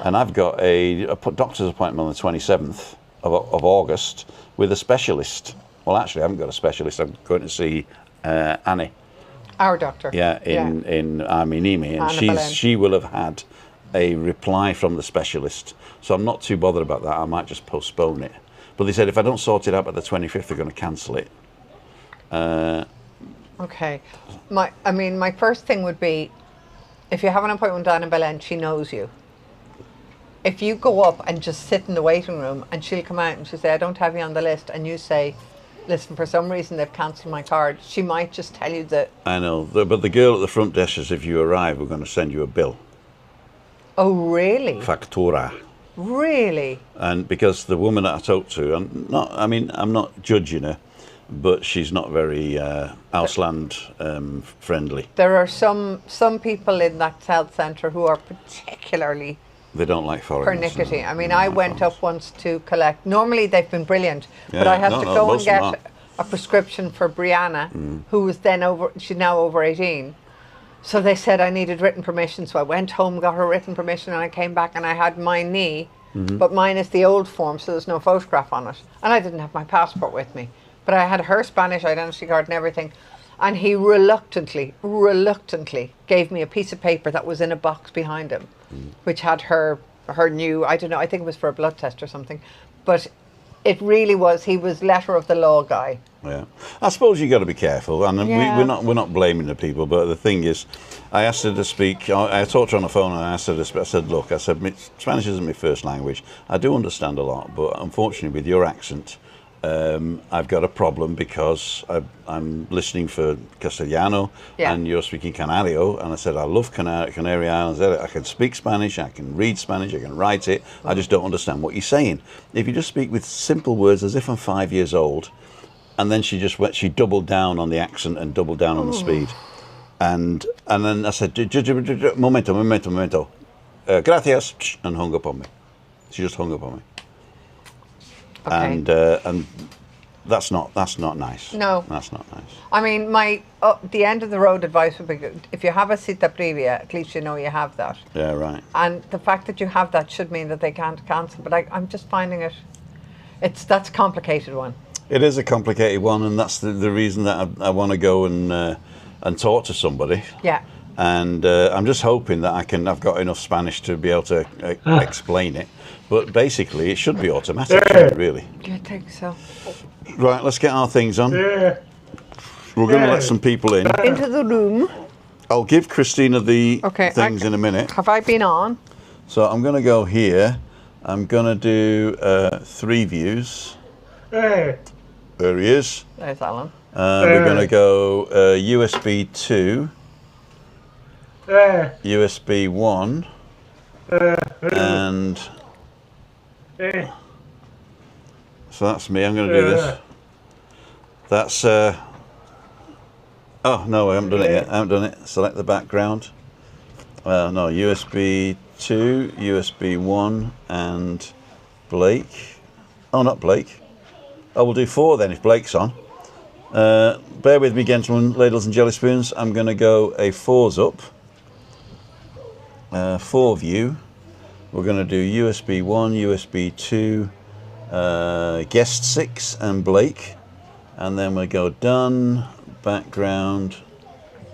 Speaker 1: And I've got a doctor's appointment on the 27th of August with a specialist. Well, actually, I haven't got a specialist. I'm going to see Annie.
Speaker 2: Our doctor.
Speaker 1: Yeah, in Arminimi. And she will have had a reply from the specialist. So I'm not too bothered about that. I might just postpone it. But they said if I don't sort it out by the 25th, they're going to cancel it.
Speaker 2: Okay. My first thing would be, if you have an appointment with Anna Belen, she knows you. If you go up and just sit in the waiting room and she'll come out and she'll say, I don't have you on the list, and you say, listen, for some reason they've cancelled my card, she might just tell you that. I know,
Speaker 1: but the girl at the front desk says if you arrive, we're going to send you a bill.
Speaker 2: Oh, really?
Speaker 1: Factura.
Speaker 2: Really?
Speaker 1: And because the woman that I talked to, I'm not judging her, but she's not very Ausland friendly.
Speaker 2: There are some people in that health centre who are particularly...
Speaker 1: They don't like foreigners.
Speaker 2: Pernickety. I went up once to collect. Normally they've been brilliant, but I had to go and get a prescription for Brianna, who was then she's now over 18. So they said I needed written permission, so I went home, got her written permission, and I came back and I had my knee, but mine is the old form, so there's no photograph on it. And I didn't have my passport with me, but I had her Spanish identity card and everything. And he reluctantly gave me a piece of paper that was in a box behind him, which had her new, I don't know, I think it was for a blood test or something. But it really was, he was letter of the law guy.
Speaker 1: Yeah, I suppose you got to be careful, and we're not blaming the people. But the thing is, I asked her to speak. I talked to her on the phone, and I asked her to speak. I said, "Look, Spanish isn't my first language. I do understand a lot, but unfortunately, with your accent, I've got a problem because I'm listening for Castellano and you're speaking Canario." And I said, I love Canary Islands. I can speak Spanish, I can read Spanish, I can write it. I just don't understand what you're saying. If you just speak with simple words as if I'm 5 years old. And then she doubled down on the accent and doubled down on the speed. And then I said, momento, gracias, and hung up on me. She just hung up on me. Okay. And that's not nice.
Speaker 2: No,
Speaker 1: that's not nice.
Speaker 2: The end of the road advice would be good. If you have a cita previa, at least you know you have that.
Speaker 1: Yeah, right.
Speaker 2: And the fact that you have that should mean that they can't cancel. But I'm just finding it. that's a complicated one.
Speaker 1: It is a complicated one, and that's the reason that I want to go and talk to somebody.
Speaker 2: Yeah.
Speaker 1: And I'm just hoping that I've got enough Spanish to be able to explain it. But basically, it should be automatic, shouldn't it, really.
Speaker 2: Do you think so?
Speaker 1: Right, let's get our things on. We're going to let some people in.
Speaker 2: Into the room.
Speaker 1: I'll give Christina the
Speaker 2: Okay,
Speaker 1: things in a minute.
Speaker 2: Have I been on?
Speaker 1: So I'm going to go here. I'm going to do 3 views. There he is.
Speaker 2: There's Alan.
Speaker 1: We're going to go USB 2, USB 1, and so that's me. I'm going to do this. That's oh no, I haven't done it yet. I haven't done it. Select the background. No, USB 2, USB 1, and Blake. Oh, not Blake. Oh, we'll do 4 then if Blake's on. Bear with me, gentlemen, ladles and jelly spoons. I'm going to go a 4s up. 4 view. We're going to do USB 1, USB 2, guest 6 and Blake. And then we go done, background,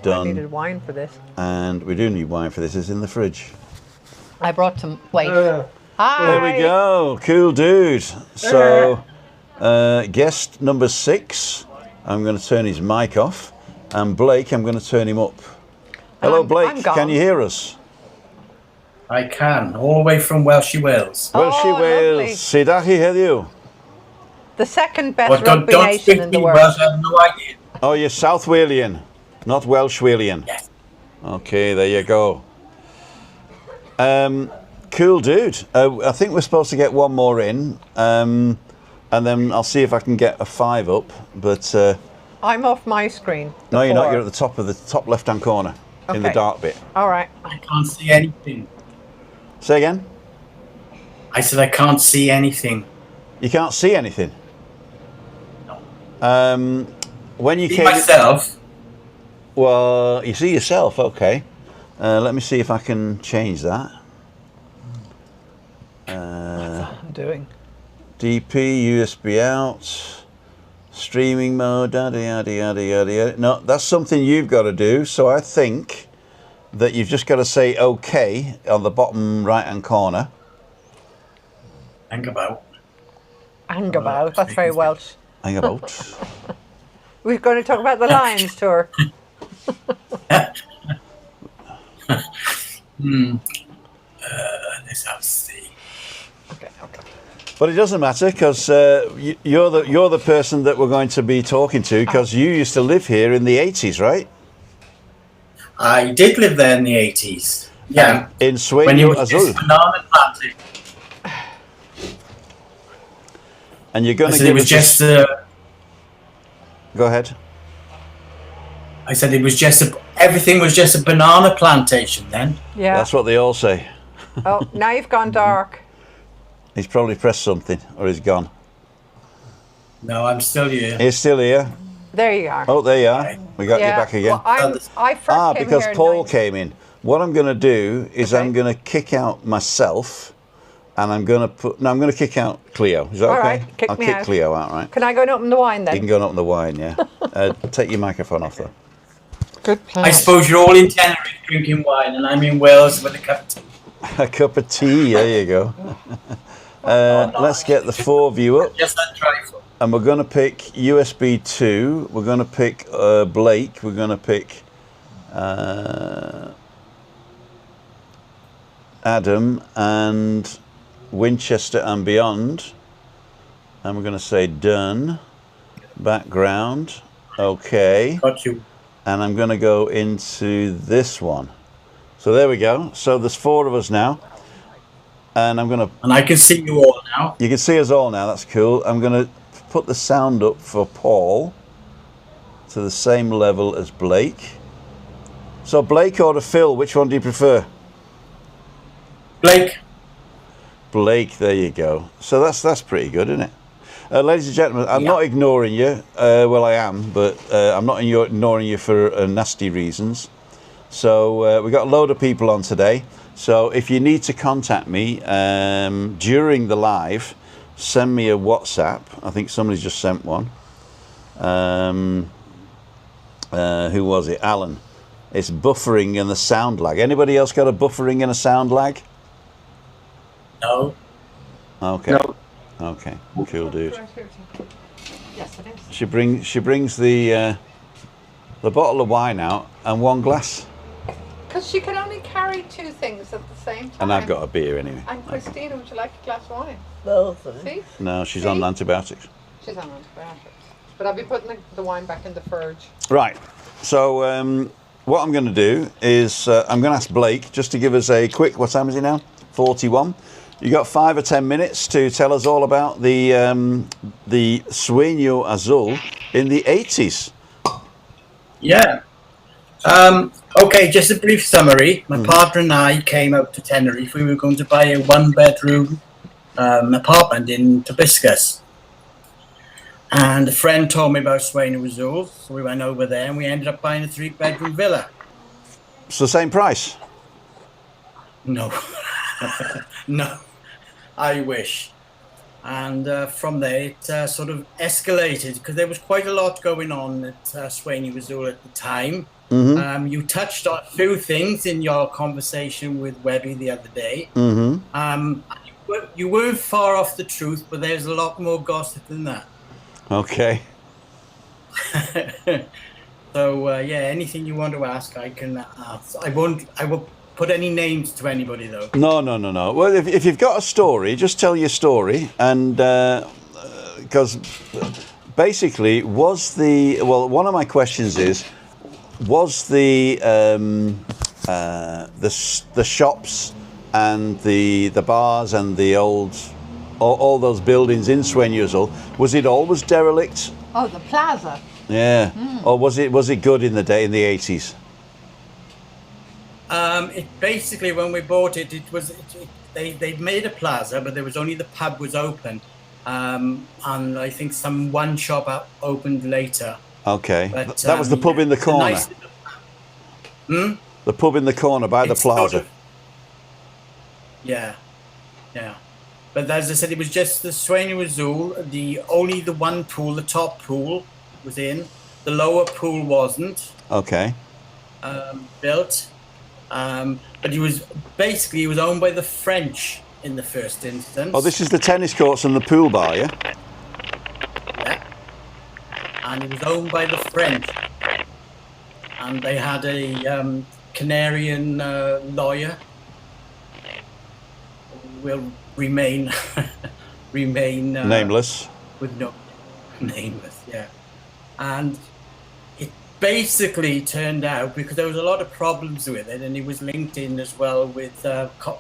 Speaker 1: done.
Speaker 2: I needed wine for this.
Speaker 1: And we do need wine for this. It's in the fridge.
Speaker 2: I brought some. Wait. Hi.
Speaker 1: There we go. Cool dude. So, guest number 6, I'm going to turn his mic off. And Blake, I'm going to turn him up. Hello, Blake. Can you hear us?
Speaker 8: I can, all the way from Welshy Wales.
Speaker 1: Welshy Wales. Sidachi heddiw.
Speaker 2: The second best rugby nation in the world.
Speaker 8: Welsh, I have no idea.
Speaker 1: Oh, you're South Walian, not Welsh Walian.
Speaker 8: Yes.
Speaker 1: Okay, there you go. Cool dude. I think we're supposed to get one more in, and then I'll see if I can get a 5 up. But
Speaker 2: I'm off my screen.
Speaker 1: no, you're not.
Speaker 2: 4.
Speaker 1: You're at the top of the top left-hand corner in the
Speaker 2: Okay.
Speaker 1: dark bit.
Speaker 2: All right.
Speaker 8: I can't see anything.
Speaker 1: Say again.
Speaker 8: I said I can't see anything.
Speaker 1: You can't see anything.
Speaker 8: No.
Speaker 1: When you
Speaker 8: See
Speaker 1: came,
Speaker 8: myself.
Speaker 1: well, you see yourself. Okay. Let me see if I can change that.
Speaker 2: I'm doing.
Speaker 1: DP, USB out, streaming mode, yada yada yada yada yada. No, that's something you've got to do. So I think that you've just got to say OK on the bottom right-hand corner.
Speaker 8: Hang about.
Speaker 2: Hang about. That's very Welsh.
Speaker 1: Hang about.
Speaker 2: We're going to talk about the Lions tour.
Speaker 8: Let's have see.
Speaker 2: Okay.
Speaker 1: But it doesn't matter because you're the person that we're going to be talking to because you used to live here in the 80s, right?
Speaker 8: I did live there in the 80s. Yeah.
Speaker 1: In
Speaker 8: When it
Speaker 1: Sueno
Speaker 8: was
Speaker 1: Azul.
Speaker 8: just banana planting.
Speaker 1: And you're going
Speaker 8: I
Speaker 1: to
Speaker 8: said
Speaker 1: give
Speaker 8: it was
Speaker 1: us
Speaker 8: just
Speaker 1: Go ahead.
Speaker 8: I said it was just everything was just a banana plantation then.
Speaker 2: Yeah.
Speaker 1: That's what they all say.
Speaker 2: Oh, now you've gone dark.
Speaker 1: He's probably pressed something or he's gone.
Speaker 8: No, I'm still here.
Speaker 1: He's still here.
Speaker 2: There you are.
Speaker 1: Oh, there you are. We got you back again.
Speaker 2: Well, I first came
Speaker 1: because
Speaker 2: here in
Speaker 1: Paul
Speaker 2: 90
Speaker 1: came in. What I'm going to do is
Speaker 2: Okay.
Speaker 1: I'm going to kick out myself, and I'm going to put. No, I'm going to kick out Cleo. Is that
Speaker 2: All
Speaker 1: okay?
Speaker 2: right, kick
Speaker 1: I'll
Speaker 2: me
Speaker 1: kick
Speaker 2: out.
Speaker 1: Cleo out, right?
Speaker 2: Can I go and open the wine
Speaker 1: You
Speaker 2: then?
Speaker 1: can go and open the wine, yeah. Take your microphone off though.
Speaker 2: Good plan.
Speaker 8: I suppose you're all in Tenerife drinking wine and I'm in Wales with a cup of tea.
Speaker 1: A cup of tea. There you go. Let's get the 4 view up,
Speaker 8: Just that trifle.
Speaker 1: and we're going to pick USB 2. We're going to pick Blake. We're going to pick Adam and Winchester and beyond. And we're going to say done. Background. Okay.
Speaker 8: Got you.
Speaker 1: And I'm going to go into this one. So there we go. So there's 4 of us now. And I'm going to...
Speaker 8: And I can see you all now.
Speaker 1: You can see us all now. That's cool. I'm going to put the sound up for Paul to the same level as Blake. So Blake or Phil, which one do you prefer?
Speaker 8: Blake.
Speaker 1: Blake, there you go. So that's pretty good, isn't it? Ladies and gentlemen, I'm
Speaker 8: Yeah.
Speaker 1: not ignoring you. Well, I am, but I'm not ignoring you for nasty reasons. So we've got a load of people on today. So if you need to contact me during the live, send me a WhatsApp. I think somebody's just sent one. Who was it? Alan. It's buffering and the sound lag. Anybody else got a buffering and a sound lag?
Speaker 8: No.
Speaker 1: Okay.
Speaker 8: No.
Speaker 1: Okay. Cool, dude.
Speaker 2: Yes, it is.
Speaker 1: She brings the bottle of wine out and one glass.
Speaker 2: Because she could only carry 2 things at the same time.
Speaker 1: And I've got a beer anyway.
Speaker 2: And Christina, would you like a glass of wine?
Speaker 3: No, thanks.
Speaker 2: See?
Speaker 1: No, she's
Speaker 2: See?
Speaker 1: on antibiotics.
Speaker 2: She's on antibiotics. But I'll be putting the wine back in the fridge.
Speaker 1: Right. So what I'm going to do is I'm going to ask Blake just to give us a quick. What time is it now? 41. You got 5 or 10 minutes to tell us all about the Sueno Azul in the 80s.
Speaker 8: Yeah. Okay, just a brief summary. My partner and I came out to Tenerife. We were going to buy a 1-bedroom apartment in Tobiscus. And a friend told me about Sueno Azul, so we went over there and we ended up buying a 3-bedroom villa.
Speaker 1: It's the same price.
Speaker 8: No. No. I wish. And from there it sort of escalated because there was quite a lot going on at Sueno Azul at the time.
Speaker 1: Mm-hmm.
Speaker 8: You touched on a few things in your conversation with Webby the other day.
Speaker 1: Mm-hmm.
Speaker 8: You weren't far off the truth, but there's a lot more gossip than that.
Speaker 1: Okay.
Speaker 8: So yeah, anything you want to ask, I can ask. I won't put any names to anybody though.
Speaker 1: No. Well, if you've got a story, just tell your story, and because basically, one of my questions is, was the shops and the bars and the all those buildings in Sueno Azul, was it always derelict?
Speaker 2: Oh, the plaza.
Speaker 1: Yeah. Or was it good in the 80s?
Speaker 8: It basically, when we bought it, they made a plaza, but there was only the pub was open, and I think one shop opened later.
Speaker 1: Okay,
Speaker 8: But,
Speaker 1: that was the pub in the corner. The pub in the corner by the plaza.
Speaker 8: Sort of, yeah. But as I said, it was just the Sueno Azul. Only the one pool, the top pool, was in. The lower pool wasn't.
Speaker 1: Okay.
Speaker 8: Built. But it was owned by the French in the first instance.
Speaker 1: Oh, this is the tennis courts and the pool bar, yeah?
Speaker 8: Yeah. And it was owned by the French. And they had a Canarian lawyer who will remain
Speaker 1: nameless.
Speaker 8: With no nameless, yeah. And it basically turned out, because there was a lot of problems with it, and it was linked in as well with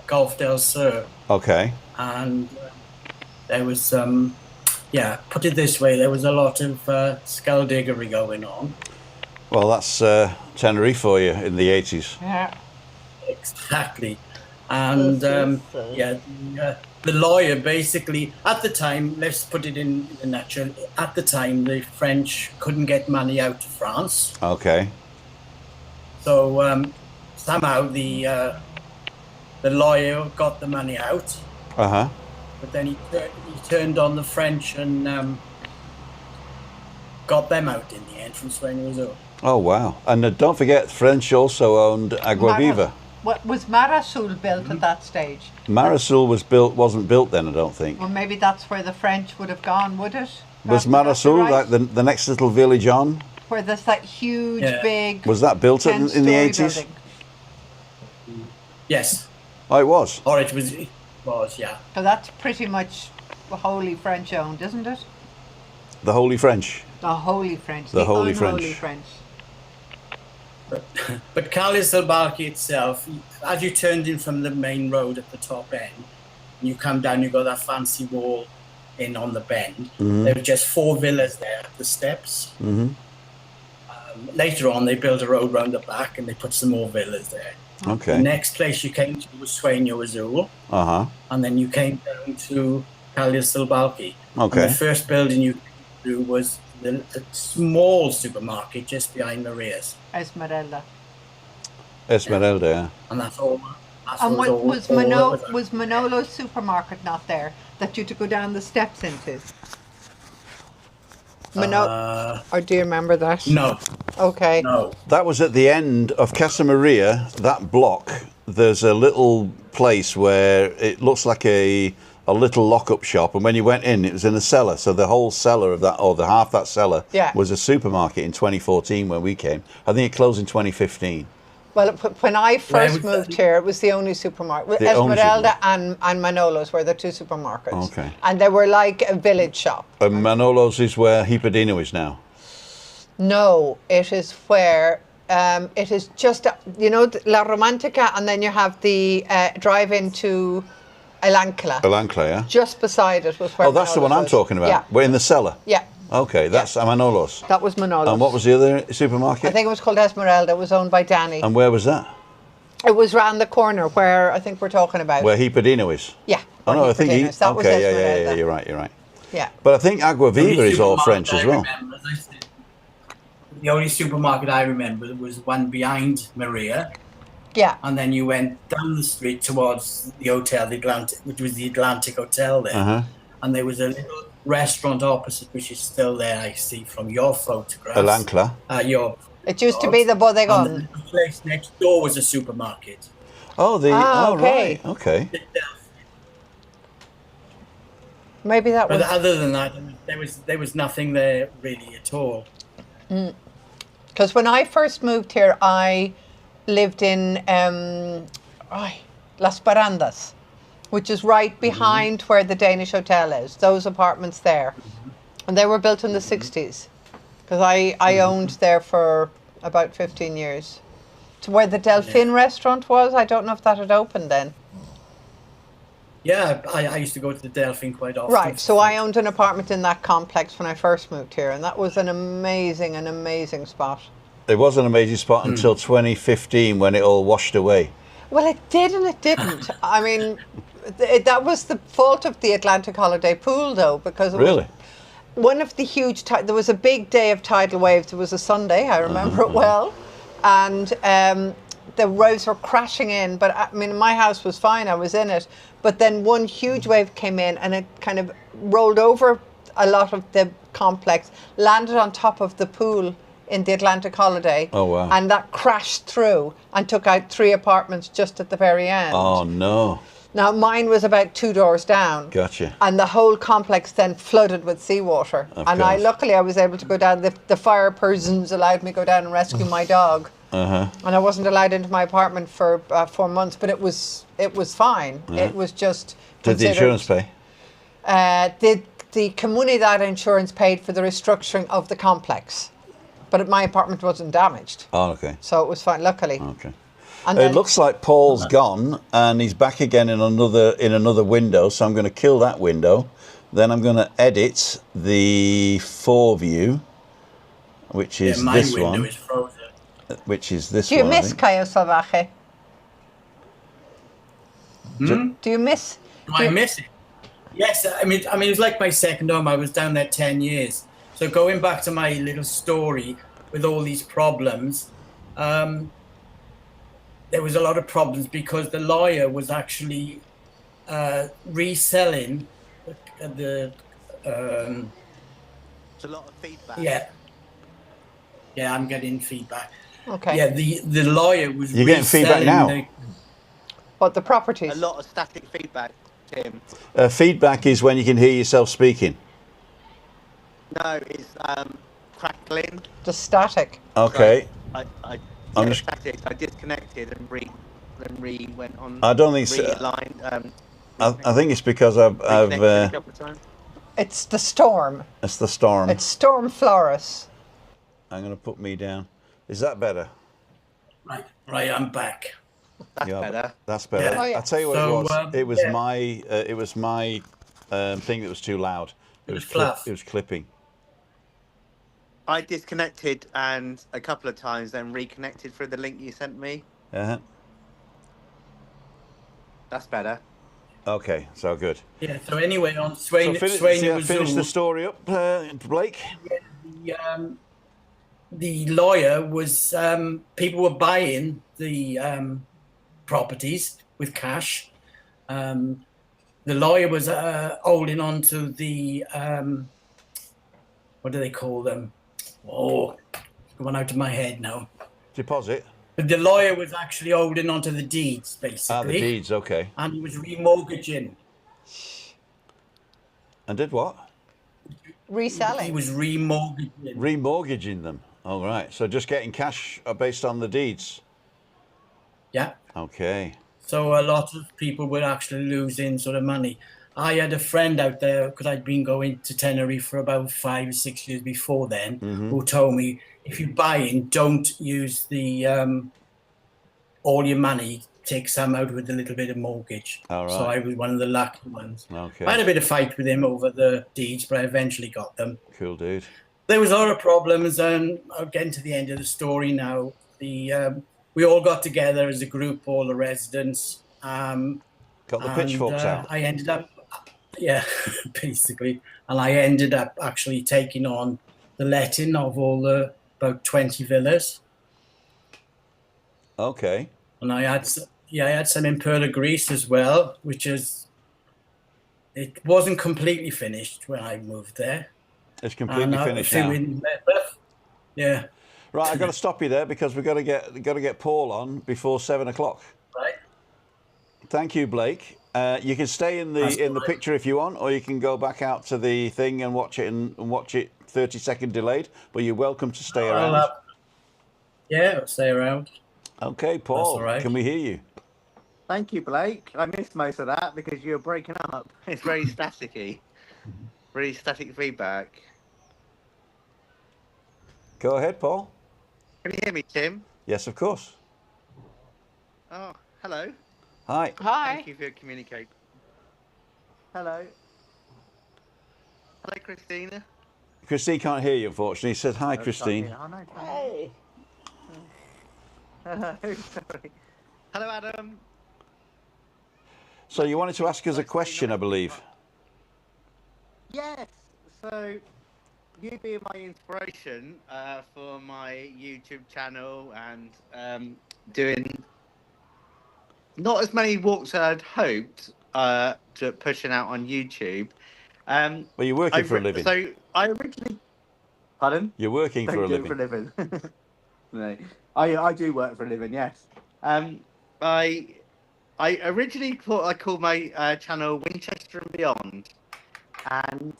Speaker 8: Golf del Sur.
Speaker 1: Okay.
Speaker 8: And there was put it this way, there was a lot of skullduggery going on.
Speaker 1: Well, that's Tenerife for you in the 80s.
Speaker 2: Yeah.
Speaker 8: Exactly. And the lawyer basically, at the time, let's put it in a nutshell, at the time the French couldn't get money out to France.
Speaker 1: Okay.
Speaker 8: So somehow the lawyer got the money out.
Speaker 1: Uh-huh.
Speaker 8: But then he turned on the French and got them out in the end from Sueno Azul.
Speaker 1: Oh, wow. And don't forget, French also owned Aguaviva.
Speaker 2: What was Mar Azul built at that stage?
Speaker 1: Mar Azul wasn't built then, I don't think.
Speaker 2: Well, maybe that's where the French would have gone, would it?
Speaker 1: Was Mar Azul like the next little village on?
Speaker 2: Where there's that huge, big...
Speaker 1: Was that built in the 80s?
Speaker 2: Building.
Speaker 8: Yes.
Speaker 1: Oh, it was?
Speaker 8: Or it was, yeah.
Speaker 2: So that's pretty much wholly French owned, isn't it?
Speaker 1: The Holy French?
Speaker 2: The Holy French.
Speaker 1: The Holy
Speaker 2: unholy
Speaker 1: French.
Speaker 8: But Calles del Barqui itself, as you turned in from the main road at the top end, and you come down, you've got that fancy wall in on the bend.
Speaker 1: Mm-hmm.
Speaker 8: There were just 4 villas there at the steps.
Speaker 1: Mm-hmm.
Speaker 8: Later on, they built a road round the back and they put some more villas there.
Speaker 1: Okay.
Speaker 8: The next place you came to was Sueno Azul.
Speaker 1: Uh-huh.
Speaker 8: And then you came down to Calles del Barqui.
Speaker 1: Okay.
Speaker 8: And the first building you came to was a small supermarket just behind Maria's.
Speaker 2: Esmeralda.
Speaker 1: Esmeralda, yeah.
Speaker 8: And that's all That's
Speaker 2: And
Speaker 8: what
Speaker 2: was Manolo's supermarket not there that you had to go down the steps into? Or do you remember that?
Speaker 8: No,
Speaker 2: Okay.
Speaker 8: no.
Speaker 1: That was at the end of Casa Maria, that block. There's a little place where it looks like a little lock-up shop, and when you went in, it was in a cellar. So the whole cellar of that, or the half that cellar,
Speaker 2: Yeah.
Speaker 1: was a supermarket in 2014 when we came. I think it closed in 2015.
Speaker 2: Well, when I first
Speaker 8: was
Speaker 2: moved
Speaker 8: that?
Speaker 2: here, it was the only supermarket.
Speaker 1: The only
Speaker 2: Esmeralda and Manolo's were the two supermarkets.
Speaker 1: Okay.
Speaker 2: And they were like a village shop.
Speaker 1: And Manolo's is where Hipadino is now.
Speaker 2: No, it is where it is just, La Romantica, and then you have the drive into El Ancla.
Speaker 1: El Ancla, yeah?
Speaker 2: Just beside it was where
Speaker 1: Oh, that's the one
Speaker 2: Manolo's
Speaker 1: I'm
Speaker 2: was.
Speaker 1: talking about.
Speaker 2: Yeah.
Speaker 1: We're in the cellar.
Speaker 2: Yeah.
Speaker 1: Okay, that's Manolo's.
Speaker 2: That was Manolo's.
Speaker 1: And what was the other supermarket?
Speaker 2: I think it was called Esmeralda. It was owned by Danny.
Speaker 1: And where was that?
Speaker 2: It was round the corner where I think we're talking about.
Speaker 1: Where Hipadino is?
Speaker 2: Yeah.
Speaker 1: Oh, no, I think he...
Speaker 2: That was
Speaker 1: Okay,
Speaker 2: Esmeralda.
Speaker 1: yeah, you're right.
Speaker 2: Yeah.
Speaker 1: But I think Agua Viva is all French as well.
Speaker 8: The only supermarket I remember was one behind Maria,
Speaker 2: Yeah.
Speaker 8: and then you went down the street towards the hotel, the Atlantic, which was the Atlantic Hotel there.
Speaker 1: Uh-huh.
Speaker 8: And there was a little restaurant opposite, which is still there, I see, from your photographs.
Speaker 1: El Ancla.
Speaker 2: It used to be the
Speaker 8: And
Speaker 2: Bodegon.
Speaker 8: the place next door was a supermarket.
Speaker 1: Oh,
Speaker 2: okay.
Speaker 1: right. Okay.
Speaker 2: Maybe that
Speaker 8: But
Speaker 2: was.
Speaker 8: other than that, there was nothing there really at all.
Speaker 2: Because when I first moved here, I lived in Las Barandas, which is right behind where the Danish Hotel is, those apartments there. And they were built in the 60s, because I owned there for about 15 years. To where the Delphine restaurant was, I don't know if that had opened then.
Speaker 8: Yeah, I used to go to the Delphine quite often.
Speaker 2: Right, so I owned an apartment in that complex when I first moved here, and that was an amazing spot.
Speaker 1: It was an amazing spot until 2015 when it all washed away.
Speaker 2: Well, it did and it didn't. I mean, that was the fault of the Atlantic Holiday Pool, though, because it
Speaker 1: Really?
Speaker 2: was one of the huge. There was a big day of tidal waves. It was a Sunday. I remember it well, and the waves were crashing in. But I mean, my house was fine. I was in it. But then one huge wave came in, and it kind of rolled over a lot of the complex, landed on top of the pool in the Atlantic Holiday.
Speaker 1: Oh, wow.
Speaker 2: And that crashed through and took out 3 apartments just at the very end.
Speaker 1: Oh, no.
Speaker 2: Now, mine was about 2 doors down.
Speaker 1: Gotcha.
Speaker 2: And the whole complex then flooded with seawater.
Speaker 1: Of
Speaker 2: And
Speaker 1: course.
Speaker 2: luckily I was able to go down. The fire persons allowed me to go down and rescue my dog.
Speaker 1: Uh-huh.
Speaker 2: And I wasn't allowed into my apartment for 4 months, but it was fine.
Speaker 1: Yeah.
Speaker 2: It was just
Speaker 1: Did the insurance pay?
Speaker 2: The Comunidad insurance paid for the restructuring of the complex. But my apartment wasn't damaged.
Speaker 1: Oh, okay.
Speaker 2: So it was fine, luckily.
Speaker 1: Okay.
Speaker 2: And
Speaker 1: It
Speaker 2: then,
Speaker 1: looks like Paul's gone and he's back again in another window. So I'm going to kill that window. Then I'm going to edit the foreview, which is
Speaker 8: my
Speaker 1: this
Speaker 8: window
Speaker 1: one.
Speaker 8: is frozen.
Speaker 1: Which is this
Speaker 2: do you
Speaker 1: one. I
Speaker 2: miss
Speaker 1: think.
Speaker 2: Cayo Salvaje? Do you miss?
Speaker 8: Do I miss it? Yes, I mean, it was like my second home. I was down there 10 years. So going back to my little story with all these problems, there was a lot of problems because the lawyer was actually reselling the.
Speaker 9: It's a lot of feedback.
Speaker 8: Yeah, I'm getting feedback.
Speaker 2: Okay.
Speaker 8: Yeah, the lawyer was.
Speaker 1: You're getting feedback
Speaker 8: reselling
Speaker 1: now?
Speaker 2: What, the properties?
Speaker 9: A lot of static feedback, Tim.
Speaker 1: Feedback is when you can hear yourself speaking.
Speaker 9: No, it's crackling.
Speaker 2: Just static.
Speaker 1: Okay.
Speaker 9: I'm just static. I disconnected and re went on.
Speaker 1: I don't think so.
Speaker 9: Realigned.
Speaker 1: I think it's because I've
Speaker 9: reconnected a couple of times.
Speaker 2: It's the storm.
Speaker 1: it's the storm.
Speaker 2: It's Storm Flores.
Speaker 1: I'm going to put me down. Is that better?
Speaker 8: Right, I'm back.
Speaker 9: That's better.
Speaker 1: That's better.
Speaker 8: Yeah.
Speaker 2: Oh, yeah.
Speaker 1: I'll tell you what
Speaker 8: So,
Speaker 1: it was. It was
Speaker 8: yeah.
Speaker 1: my thing that was too loud. It was
Speaker 8: fluff.
Speaker 1: it was clipping.
Speaker 9: I disconnected and a couple of times, then reconnected through the link you sent me.
Speaker 1: Uh-huh.
Speaker 9: That's better.
Speaker 1: Okay, so good.
Speaker 8: Yeah. So anyway, on
Speaker 1: So finish
Speaker 8: Sueno
Speaker 1: the
Speaker 8: Azul,
Speaker 1: story up, Blake.
Speaker 8: the lawyer was people were buying the properties with cash. The lawyer was holding on to the what do they call them? Oh, going out of my head now.
Speaker 1: Deposit.
Speaker 8: But the lawyer was actually holding on to the deeds, basically.
Speaker 1: Ah, the deeds, okay.
Speaker 8: And he was remortgaging.
Speaker 1: And did what?
Speaker 2: Reselling.
Speaker 8: He was remortgaging.
Speaker 1: Remortgaging them. All right. So just getting cash based on the deeds.
Speaker 8: Yeah.
Speaker 1: Okay.
Speaker 8: So a lot of people were actually losing sort of money. I had a friend out there, because I'd been going to Tenerife for about 5 or 6 years before then, who told me, if you're buying, don't use the all your money, take some out with a little bit of mortgage.
Speaker 1: All right.
Speaker 8: So I was one of the lucky ones.
Speaker 1: Okay.
Speaker 8: I had a bit of fight with him over the deeds, but I eventually got them.
Speaker 1: Cool, dude.
Speaker 8: There was a lot of problems, and I'm getting to the end of the story now. We all got together as a group, all the residents.
Speaker 1: Got the pitchforks out.
Speaker 8: I ended up, yeah, basically. And I ended up actually taking on the letting of all the about 20 villas.
Speaker 1: Okay.
Speaker 8: And I had some in Perla, Greece as well, it wasn't completely finished when I moved there.
Speaker 1: It's completely finished now.
Speaker 8: Yeah.
Speaker 1: Right, I've got to stop you there because we've got to get Paul on before 7 o'clock.
Speaker 8: Right.
Speaker 1: Thank you, Blake. You can stay in the picture if you want, or you can go back out to the thing and watch it 30-second delayed. But you're welcome to stay around.
Speaker 8: I'll stay around.
Speaker 1: Okay, Paul.
Speaker 8: That's all right.
Speaker 1: Can we hear you?
Speaker 9: Thank you, Blake. I missed most of that because you were breaking up. It's very staticky. Really static feedback.
Speaker 1: Go ahead, Paul.
Speaker 9: Can you hear me, Tim?
Speaker 1: Yes, of course.
Speaker 9: Oh, hello.
Speaker 1: Hi.
Speaker 2: Hi.
Speaker 9: Thank you for communicating. Hello. Hello, Christina.
Speaker 1: Christine can't hear you, unfortunately. He said hi, Christine.
Speaker 9: Oh, no,
Speaker 2: Hey.
Speaker 9: Hello, sorry. Hello, Adam.
Speaker 1: So you wanted to ask us a question, I believe.
Speaker 9: Yes. So, you being my inspiration for my YouTube channel and doing not as many walks as I'd hoped to pushing out on YouTube.
Speaker 1: Well, you're working for a living.
Speaker 9: So I originally, pardon?
Speaker 1: You're working for a living.
Speaker 9: For a living. No, I do work for a living. Yes. I originally thought I called my channel Winchester and Beyond, and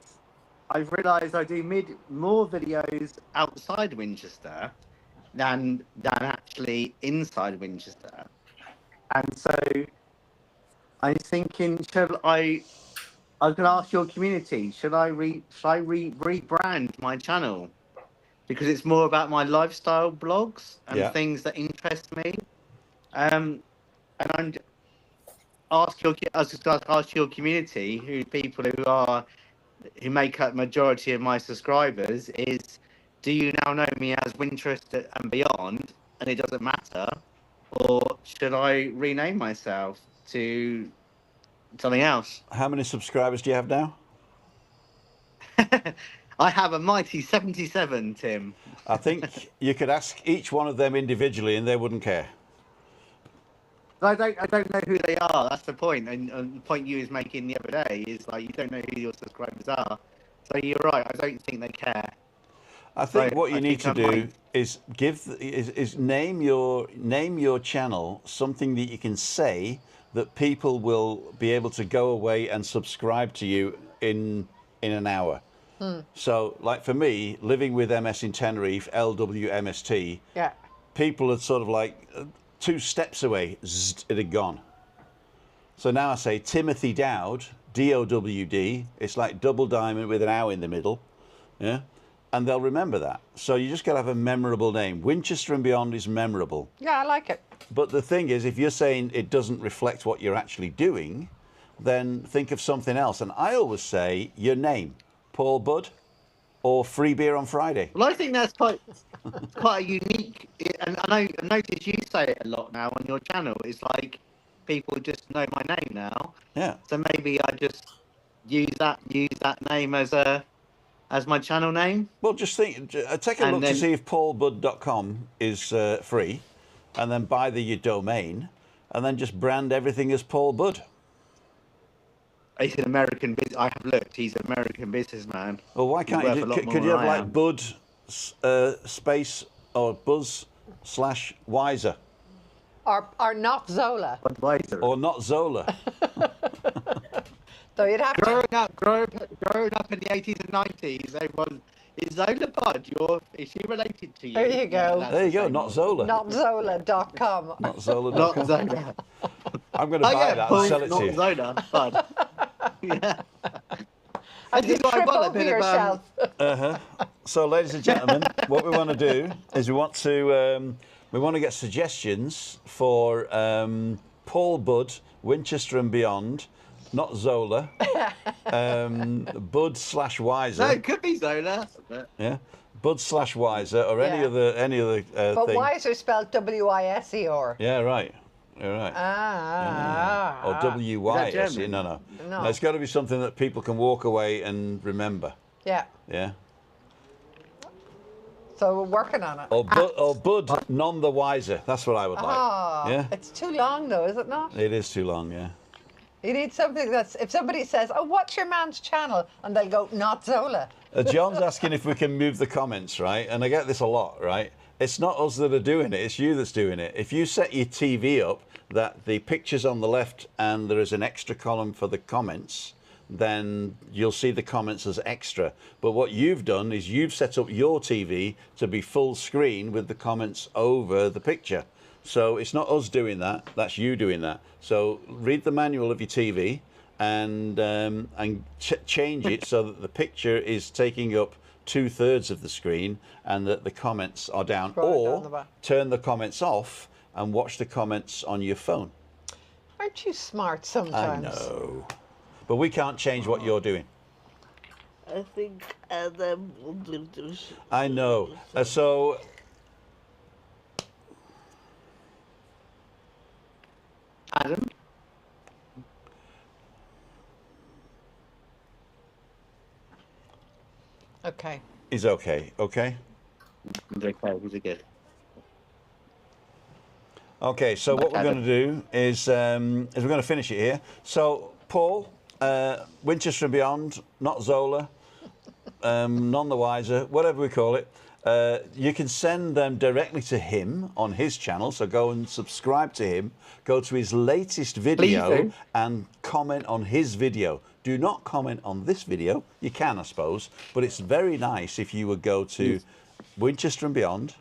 Speaker 9: I've realised I do more videos outside Winchester than actually inside Winchester, and so I'm thinking, I was going to ask your community, should I rebrand my channel because it's more about my lifestyle blogs and things that interest me, and I was just going to ask your community, who make up majority of my subscribers, is do you now know me as Winchester and Beyond and it doesn't matter, or should I rename myself to something else?
Speaker 1: How many subscribers do you have now?
Speaker 9: I have a mighty 77, Tim.
Speaker 1: I think you could ask each one of them individually and they wouldn't care.
Speaker 9: I don't know who they are. That's the point. And the point you was making the other day is like you don't know who your subscribers are. So you're right. I don't think they care.
Speaker 1: I think what you need to do is name your channel something that you can say that people will be able to go away and subscribe to you in an hour. So, like for me, living with MS in Tenerife, LWMST.
Speaker 2: Yeah.
Speaker 1: People are sort of like 2 steps away, it had gone. So now I say Timothy Dowd, DOWD. It's like double diamond with an hour in the middle, yeah, and they'll remember that. So you just got to have a memorable name. Winchester and Beyond is memorable.
Speaker 2: Yeah, I like it.
Speaker 1: But the thing is, if you're saying it doesn't reflect what you're actually doing, then think of something else. And I always say your name, Paul Budd, or Free Beer on Friday.
Speaker 9: Well, I think that's quite a unique. And I notice you say it a lot now on your channel. It's like people just know my name now.
Speaker 1: Yeah.
Speaker 9: So maybe I just use that name as my channel name.
Speaker 1: Well, just take a look to see if paulbudd.com is free, and then buy your domain, and then just brand everything as Paul Budd.
Speaker 9: He's an American business. I have looked. He's an American businessman.
Speaker 1: Well, why can't you? Could you have like Bud space or Buzz / Wiser?
Speaker 2: Or not Zola.
Speaker 9: Budweiser.
Speaker 1: Or not Zola.
Speaker 2: So you'd have
Speaker 9: growing up in the 80s and 90s, everyone is Zola Bud. Is she related to you?
Speaker 2: There you go.
Speaker 1: There you go. Not Zola.
Speaker 2: Notzola.com.
Speaker 1: Not Zola.com.
Speaker 9: Not Zola.
Speaker 1: I'm going to buy that and sell it to you.
Speaker 9: Not Zola Bud. Yeah.
Speaker 2: And you trip over yourself.
Speaker 1: So, ladies and gentlemen, what we want to do is we want to get suggestions for Paul Budd, Winchester and Beyond, not Zola, Bud / Wiser.
Speaker 9: No, it could be Zola.
Speaker 1: Yeah, Bud / Wiser, or any other
Speaker 2: but
Speaker 1: thing.
Speaker 2: Wiser spelled W-I-S-E-R.
Speaker 1: Yeah, right. You're right. Or W-Y-S-E. No. It's got to be something that people can walk away and remember.
Speaker 2: Yeah.
Speaker 1: Yeah.
Speaker 2: So we're working on it.
Speaker 1: Or Bud, none the wiser. That's what I would like. Yeah.
Speaker 2: It's too long though, is it not?
Speaker 1: It is too long, yeah.
Speaker 2: You need something that's, if somebody says, oh, what's your man's channel? And they'll go, not Zola.
Speaker 1: John's asking if we can move the comments, right? And I get this a lot, right? It's not us that are doing it, it's you that's doing it. If you set your TV up that the picture's on the left and there is an extra column for the comments, then you'll see the comments as extra. But what you've done is you've set up your TV to be full screen with the comments over the picture. So it's not us doing that, that's you doing that. So read the manual of your TV and change it so that the picture is taking up 2/3 of the screen and that the comments are down. Or turn the comments off and watch the comments on your phone.
Speaker 2: Aren't you smart sometimes?
Speaker 1: I know. But we can't change what you're doing.
Speaker 3: I think Adam will do this.
Speaker 1: I know. So...
Speaker 9: Adam?
Speaker 2: Okay.
Speaker 1: He's okay. Okay?
Speaker 9: He's okay. He's good.
Speaker 1: Okay, so what we're going to do is we're going to finish it here. So, Paul, Winchester and Beyond, not Zola, none the wiser, whatever we call it, you can send them directly to him on his channel. So go and subscribe to him. Go to his latest video and comment on his video. Do not comment on this video. You can, I suppose, but it's very nice if you would go to Winchester and Beyond,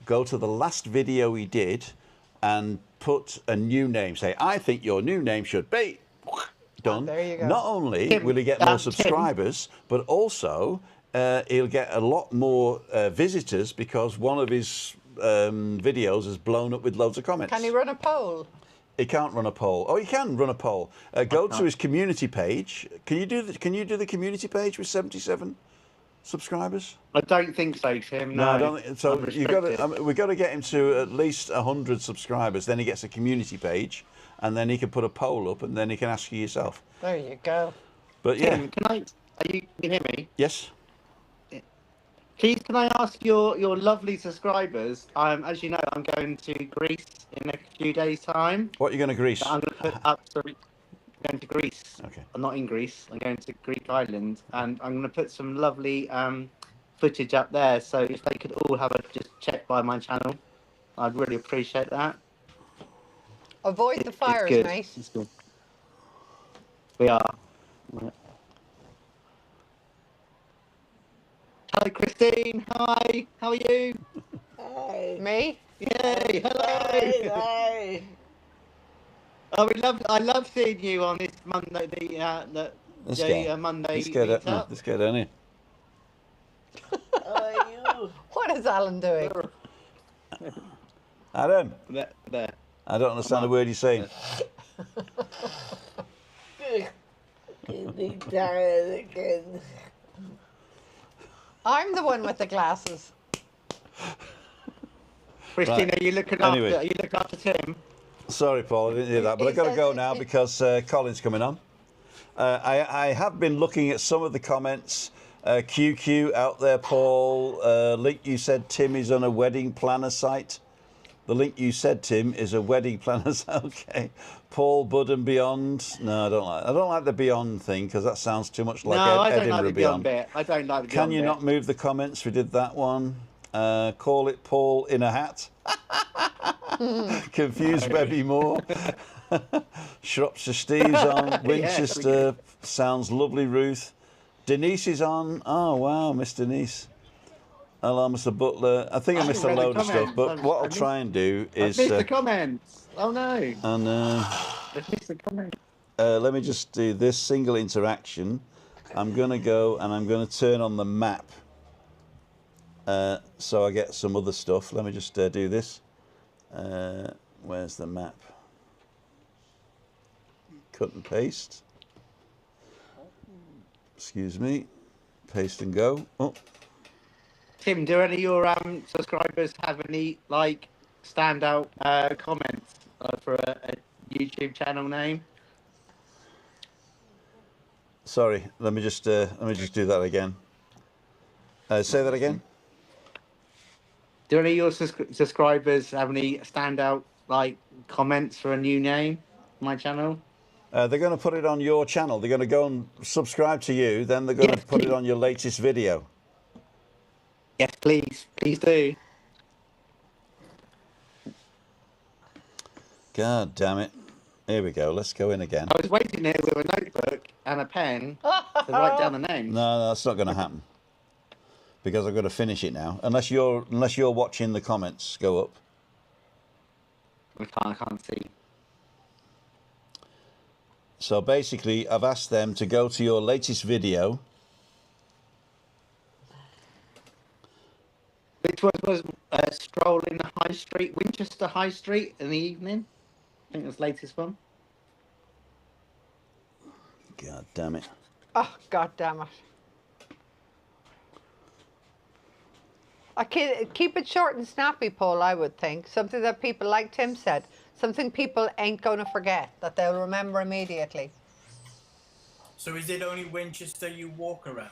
Speaker 1: go to the last video he did, and put a new name. Say, I think your new name should be done.
Speaker 2: There you go.
Speaker 1: Not only will he get more subscribers, but also he'll get a lot more visitors because one of his videos has blown up with loads of comments.
Speaker 2: Can he run a poll?
Speaker 1: He can't run a poll. Oh, he can run a poll. Go to his community page. Can you do the community page with 77 subscribers?
Speaker 9: I don't think so, Tim.
Speaker 1: No, I don't think so. We've got to get him to at least 100 subscribers. Then he gets a community page, and then he can put a poll up, and then he can ask you yourself.
Speaker 2: There you go.
Speaker 1: But yeah,
Speaker 9: Tim, can you hear me?
Speaker 1: Yes.
Speaker 9: Please, can I ask your lovely subscribers? As you know, I'm going to Greece in a few days' time.
Speaker 1: What are you going to Greece?
Speaker 9: I'm going to put up some. I'm going to Greece.
Speaker 1: Okay.
Speaker 9: I'm not in Greece. I'm going to Greek island, and I'm going to put some lovely footage up there. So if they could all have a just check by my channel, I'd really appreciate that.
Speaker 2: Avoid the fires,
Speaker 9: good.
Speaker 2: mate.
Speaker 9: It's good. We are. Hi, Christine. Hi. How are you?
Speaker 3: Hi.
Speaker 2: Me?
Speaker 9: Yay! Hello.
Speaker 3: Hi.
Speaker 9: Oh, I love seeing you on this Monday. Monday.
Speaker 1: Let's get down here.
Speaker 3: How are you?
Speaker 2: What is Alan doing?
Speaker 1: Adam,
Speaker 9: There.
Speaker 1: I don't understand a word you're saying.
Speaker 3: Getting tired again.
Speaker 2: I'm the one with the glasses.
Speaker 9: Christine,
Speaker 1: Right.
Speaker 9: are you looking
Speaker 1: Anyway.
Speaker 9: after? Are you looking after Tim?
Speaker 1: Sorry, Paul, I didn't hear that, but I've got to go now because Colin's coming on. I have been looking at some of the comments. QQ out there, Paul. Link, you said Tim is on a wedding planner site. The link you said, Tim, is a wedding planners. Okay. Paul, Bud and Beyond. No, I don't like the Beyond thing because that sounds too much like
Speaker 9: No, I don't
Speaker 1: Edinburgh
Speaker 9: like the Beyond bit. I don't like the
Speaker 1: Can
Speaker 9: Beyond
Speaker 1: you
Speaker 9: bit.
Speaker 1: not move the comments? We did that one. Call it Paul in a hat. Confused Webby more. Shropshire Steve's on. Winchester sounds lovely. Ruth. Denise is on. Oh wow, Miss Denise. Hello, Mr. Butler. I think I missed a load of stuff, but what I'll try and do is.
Speaker 9: I've missed the comments. Oh no.
Speaker 1: And
Speaker 9: I've missed the comments.
Speaker 1: let me just do this single interaction. I'm going to go and I'm going to turn on the map. So I get some other stuff. Let me just do this. Where's the map? Cut and paste. Excuse me. Paste and go. Oh.
Speaker 9: Tim, do any of your subscribers have any like standout comments for a YouTube channel name?
Speaker 1: Sorry, let me just do that again. Say that again.
Speaker 9: Do any of your subscribers have any standout like comments for a new name for my channel?
Speaker 1: They're going to put it on your channel. They're going to go and subscribe to you. Then they're going to put it on your latest video.
Speaker 9: Yes, please do.
Speaker 1: God damn it. Here we go. Let's go in again.
Speaker 9: I was waiting there with a notebook and a pen to write down the names.
Speaker 1: No, that's not going to happen. Because I've got to finish it now. Unless you're watching the comments go up.
Speaker 9: I can't see.
Speaker 1: So basically, I've asked them to go to your latest video.
Speaker 9: Which was stroll in the High Street, Winchester High Street in the evening. I think it was the latest one.
Speaker 1: God damn it.
Speaker 2: Oh, God damn it. I keep it short and snappy, Paul, I would think. Something that people, like Tim said, something people ain't going to forget, that they'll remember immediately.
Speaker 8: So is it only Winchester you walk around?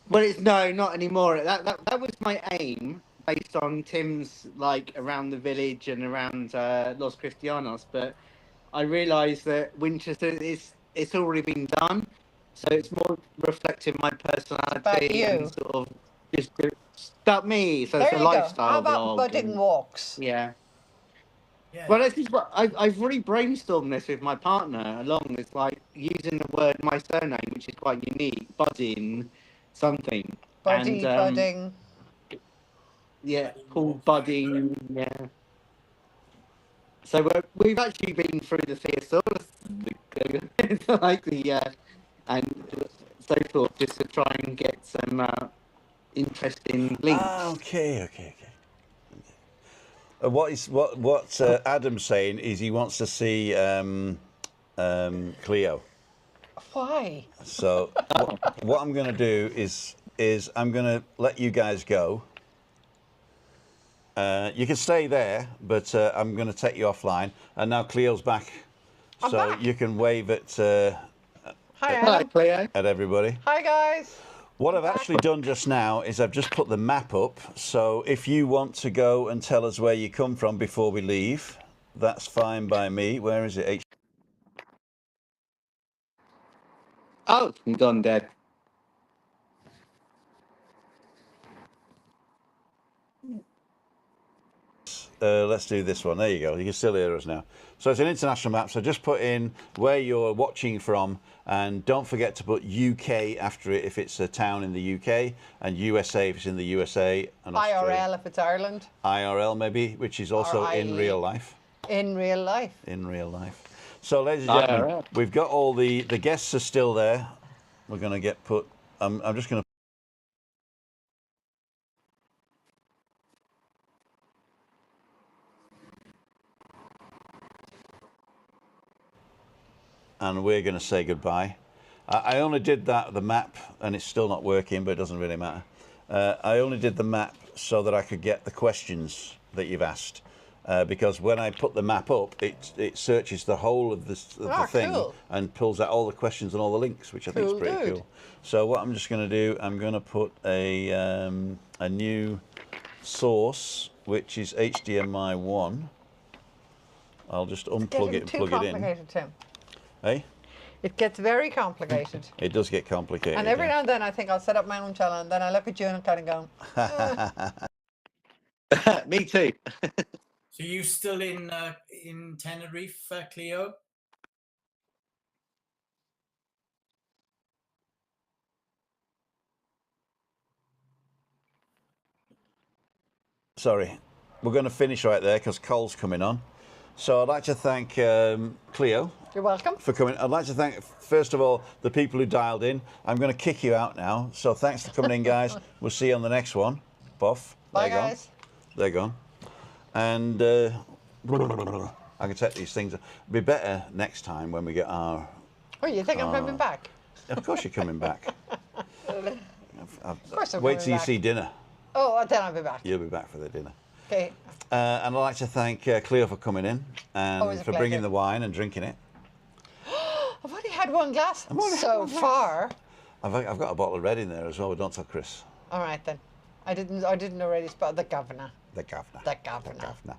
Speaker 9: Well, no, not anymore. That was my aim, based on Tim's like around the village and around Los Cristianos. But I realised that Winchester it's already been done, so it's more reflective of my personality and sort of just about me. So it's a lifestyle.
Speaker 2: How about
Speaker 9: blog
Speaker 2: budding walks?
Speaker 9: Yeah. Well, this is what I've really brainstormed this with my partner along. It's like using the word my surname, which is quite unique, budding something.
Speaker 2: Budding.
Speaker 9: Yeah, called budding. Yeah. So we've actually been through the thesaurus, like and so forth, just to try and get some interesting links.
Speaker 1: Okay. What Adam's saying is he wants to see Cleo.
Speaker 2: Why?
Speaker 1: So what I'm going to do is I'm going to let you guys go. You can stay there, but I'm going to take you offline. And now Cleo's back, so
Speaker 2: back.
Speaker 1: You can wave at
Speaker 2: Hi,
Speaker 9: Cleo.
Speaker 1: at everybody.
Speaker 2: Hi, guys.
Speaker 1: What I've actually done just now is I've just put the map up. So if you want to go and tell us where you come from before we leave, that's fine by me. Where is it?
Speaker 9: Oh, I'm gone dead.
Speaker 1: Let's do this one. There you go. You can still hear us now. So it's an international map. So just put in where you're watching from, and don't forget to put UK after it if it's a town in the UK, and USA if it's in the USA, and Australia.
Speaker 2: IRL if it's Ireland.
Speaker 1: IRL maybe, which is also in real life.
Speaker 2: In real life.
Speaker 1: In real life. So ladies and gentlemen, we've got all the guests are still there. We're going to get put. I'm just going to. And we're going to say goodbye. I only did the map, and it's still not working, but it doesn't really matter. I only did the map so that I could get the questions that you've asked. Because when I put the map up, it searches the whole of the thing and pulls out all the questions and all the links, which I think is pretty cool. So what I'm just going to do, I'm going to put a new source which is HDMI 1. I'll just unplug it and plug it in.
Speaker 2: Complicated, Tim.
Speaker 1: Hey?
Speaker 2: It gets very complicated.
Speaker 1: It does get complicated.
Speaker 2: And every now and then I think I'll set up my own channel, and then I look at you and I'm kind of going,
Speaker 9: Me too.
Speaker 8: So you still in Tenerife, Cleo?
Speaker 1: Sorry, we're going to finish right there because Cole's coming on. So I'd like to thank Cleo.
Speaker 2: you're welcome.
Speaker 1: For coming. I'd like to thank, first of all, the people who dialed in. I'm going to kick you out now. So thanks for coming in, guys. We'll see you on the next one. Boff.
Speaker 2: Bye,
Speaker 1: They're
Speaker 2: guys.
Speaker 1: Gone. They're gone. And I can take these things. It'll be better next time when we get our...
Speaker 2: Oh, you think I'm coming back?
Speaker 1: Of course you're coming back.
Speaker 2: Of course I'm
Speaker 1: Wait
Speaker 2: coming
Speaker 1: till you
Speaker 2: back.
Speaker 1: see dinner.
Speaker 2: Oh, then I'll be back.
Speaker 1: You'll be back for the dinner.
Speaker 2: Okay.
Speaker 1: And I'd like to thank Cleo for coming in
Speaker 2: Always
Speaker 1: and
Speaker 2: a
Speaker 1: for bringing
Speaker 2: pleasure.
Speaker 1: the wine and drinking it.
Speaker 2: I've only had one glass
Speaker 1: only had
Speaker 2: so
Speaker 1: one glass.
Speaker 2: far.
Speaker 1: I've got a bottle of red in there as well, but don't tell Chris.
Speaker 2: All right then. I didn't already spot the governor.
Speaker 1: The governor.
Speaker 2: The governor.
Speaker 1: Governor.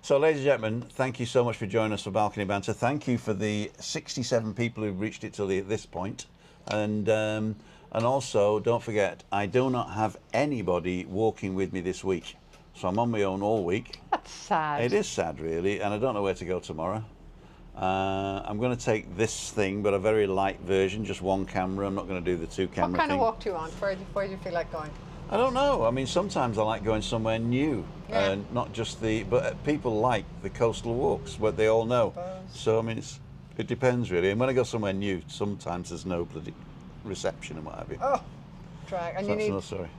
Speaker 1: So, ladies and gentlemen, thank you so much for joining us for Balcony Banter. Thank you for the 67 people who've reached it till this point. And also, don't forget, I do not have anybody walking with me this week. So I'm on my own all week.
Speaker 2: That's sad.
Speaker 1: It is sad, really, and I don't know where to go tomorrow. I'm going to take this thing, but a very light version, just one camera. I'm not going to do the two camera
Speaker 2: What kind
Speaker 1: thing.
Speaker 2: of walk do you want? Where do you feel like going?
Speaker 1: I don't know. I mean, sometimes I like going somewhere new,
Speaker 2: Yeah.
Speaker 1: and not just but people like the coastal walks, what they all know. So I mean, it depends really. And when I go somewhere new, sometimes there's no bloody reception and what have you.
Speaker 2: Oh, drag. And
Speaker 1: So
Speaker 2: you
Speaker 1: that's
Speaker 2: need.
Speaker 1: another story.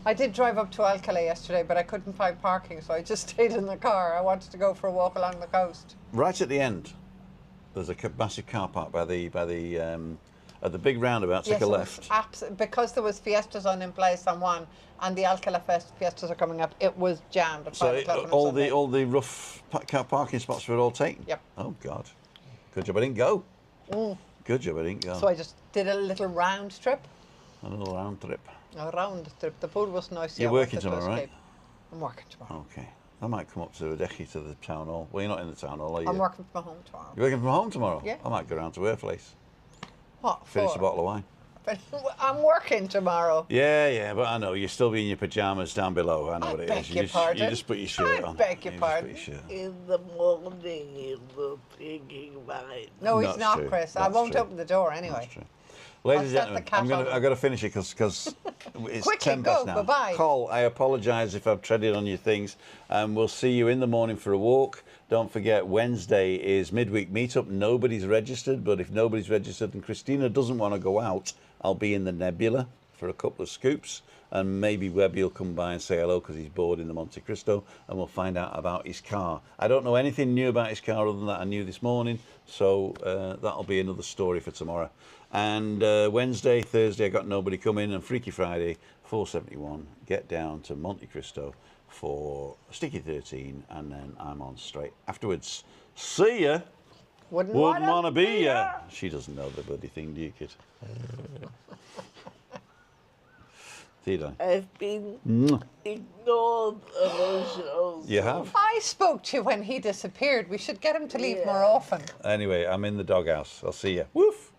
Speaker 2: I did drive up to Alcalá yesterday, but I couldn't find parking, so I just stayed in the car. I wanted to go for a walk along the coast.
Speaker 1: Right at the end, there's a massive car park by the at the big roundabout. Take a
Speaker 2: it was
Speaker 1: left.
Speaker 2: because there was fiestas on in place on one, and the Alcalá fiestas are coming up. It was jammed at 5
Speaker 1: So
Speaker 2: o'clock on a
Speaker 1: all
Speaker 2: Sunday.
Speaker 1: the rough car parking spots were all taken.
Speaker 2: Yep.
Speaker 1: Oh God, good job I didn't go. Good job I didn't go.
Speaker 2: So I just did a little round trip.
Speaker 1: A little round trip.
Speaker 2: A round trip. The food was nice.
Speaker 1: You're
Speaker 2: I
Speaker 1: working
Speaker 2: wanted to
Speaker 1: tomorrow, right?
Speaker 2: escape. I'm working tomorrow.
Speaker 1: Okay. I might come up to Udeki to the town hall. Well, you're not in the town hall, are you?
Speaker 2: I'm working from home tomorrow.
Speaker 1: You're working from home tomorrow?
Speaker 2: Yeah.
Speaker 1: I might go round to her place.
Speaker 2: What
Speaker 1: Finish
Speaker 2: for?
Speaker 1: a bottle of wine.
Speaker 2: I'm working tomorrow.
Speaker 1: Yeah, but I know. You'll still be in your pyjamas down below. I know
Speaker 2: I
Speaker 1: what it
Speaker 2: beg
Speaker 1: is.
Speaker 2: your pardon.
Speaker 1: You just put your shirt
Speaker 2: I
Speaker 1: on.
Speaker 2: beg your
Speaker 1: You just
Speaker 2: pardon.
Speaker 1: put your shirt on.
Speaker 3: In the morning, in the thinking mind.
Speaker 2: No, he's
Speaker 1: That's
Speaker 2: not,
Speaker 1: true.
Speaker 2: Chris. I
Speaker 1: That's
Speaker 2: won't
Speaker 1: true.
Speaker 2: open the door anyway.
Speaker 1: That's true. Ladies and
Speaker 2: I'll set the
Speaker 1: gentlemen,
Speaker 2: cat
Speaker 1: I've got to finish it because it's
Speaker 2: Quickly,
Speaker 1: 10 past
Speaker 2: go,
Speaker 1: now.
Speaker 2: bye-bye.
Speaker 1: Cole, I apologise if I've treaded on your things. We'll see you in the morning for a walk. Don't forget, Wednesday is midweek meetup. Nobody's registered, but if nobody's registered and Christina doesn't want to go out, I'll be in the Nebula for a couple of scoops, and maybe Webby will come by and say hello because he's bored in the Monte Cristo, and we'll find out about his car. I don't know anything new about his car other than that I knew this morning, so that'll be another story for tomorrow. And Wednesday, Thursday, I got nobody coming, and Freaky Friday, 471, get down to Monte Cristo for Sticky 13, and then I'm on straight afterwards. See ya!
Speaker 2: Wouldn't
Speaker 1: Wouldn't
Speaker 2: wanna
Speaker 1: want to be ya! She doesn't know the bloody thing, do you, kid? See you, darling.
Speaker 3: I've been
Speaker 1: Mwah.
Speaker 3: ignored emotionally.
Speaker 1: You have?
Speaker 2: I spoke to you when he disappeared. We should get him to leave more often.
Speaker 1: Anyway, I'm in the doghouse. I'll see you. Woof!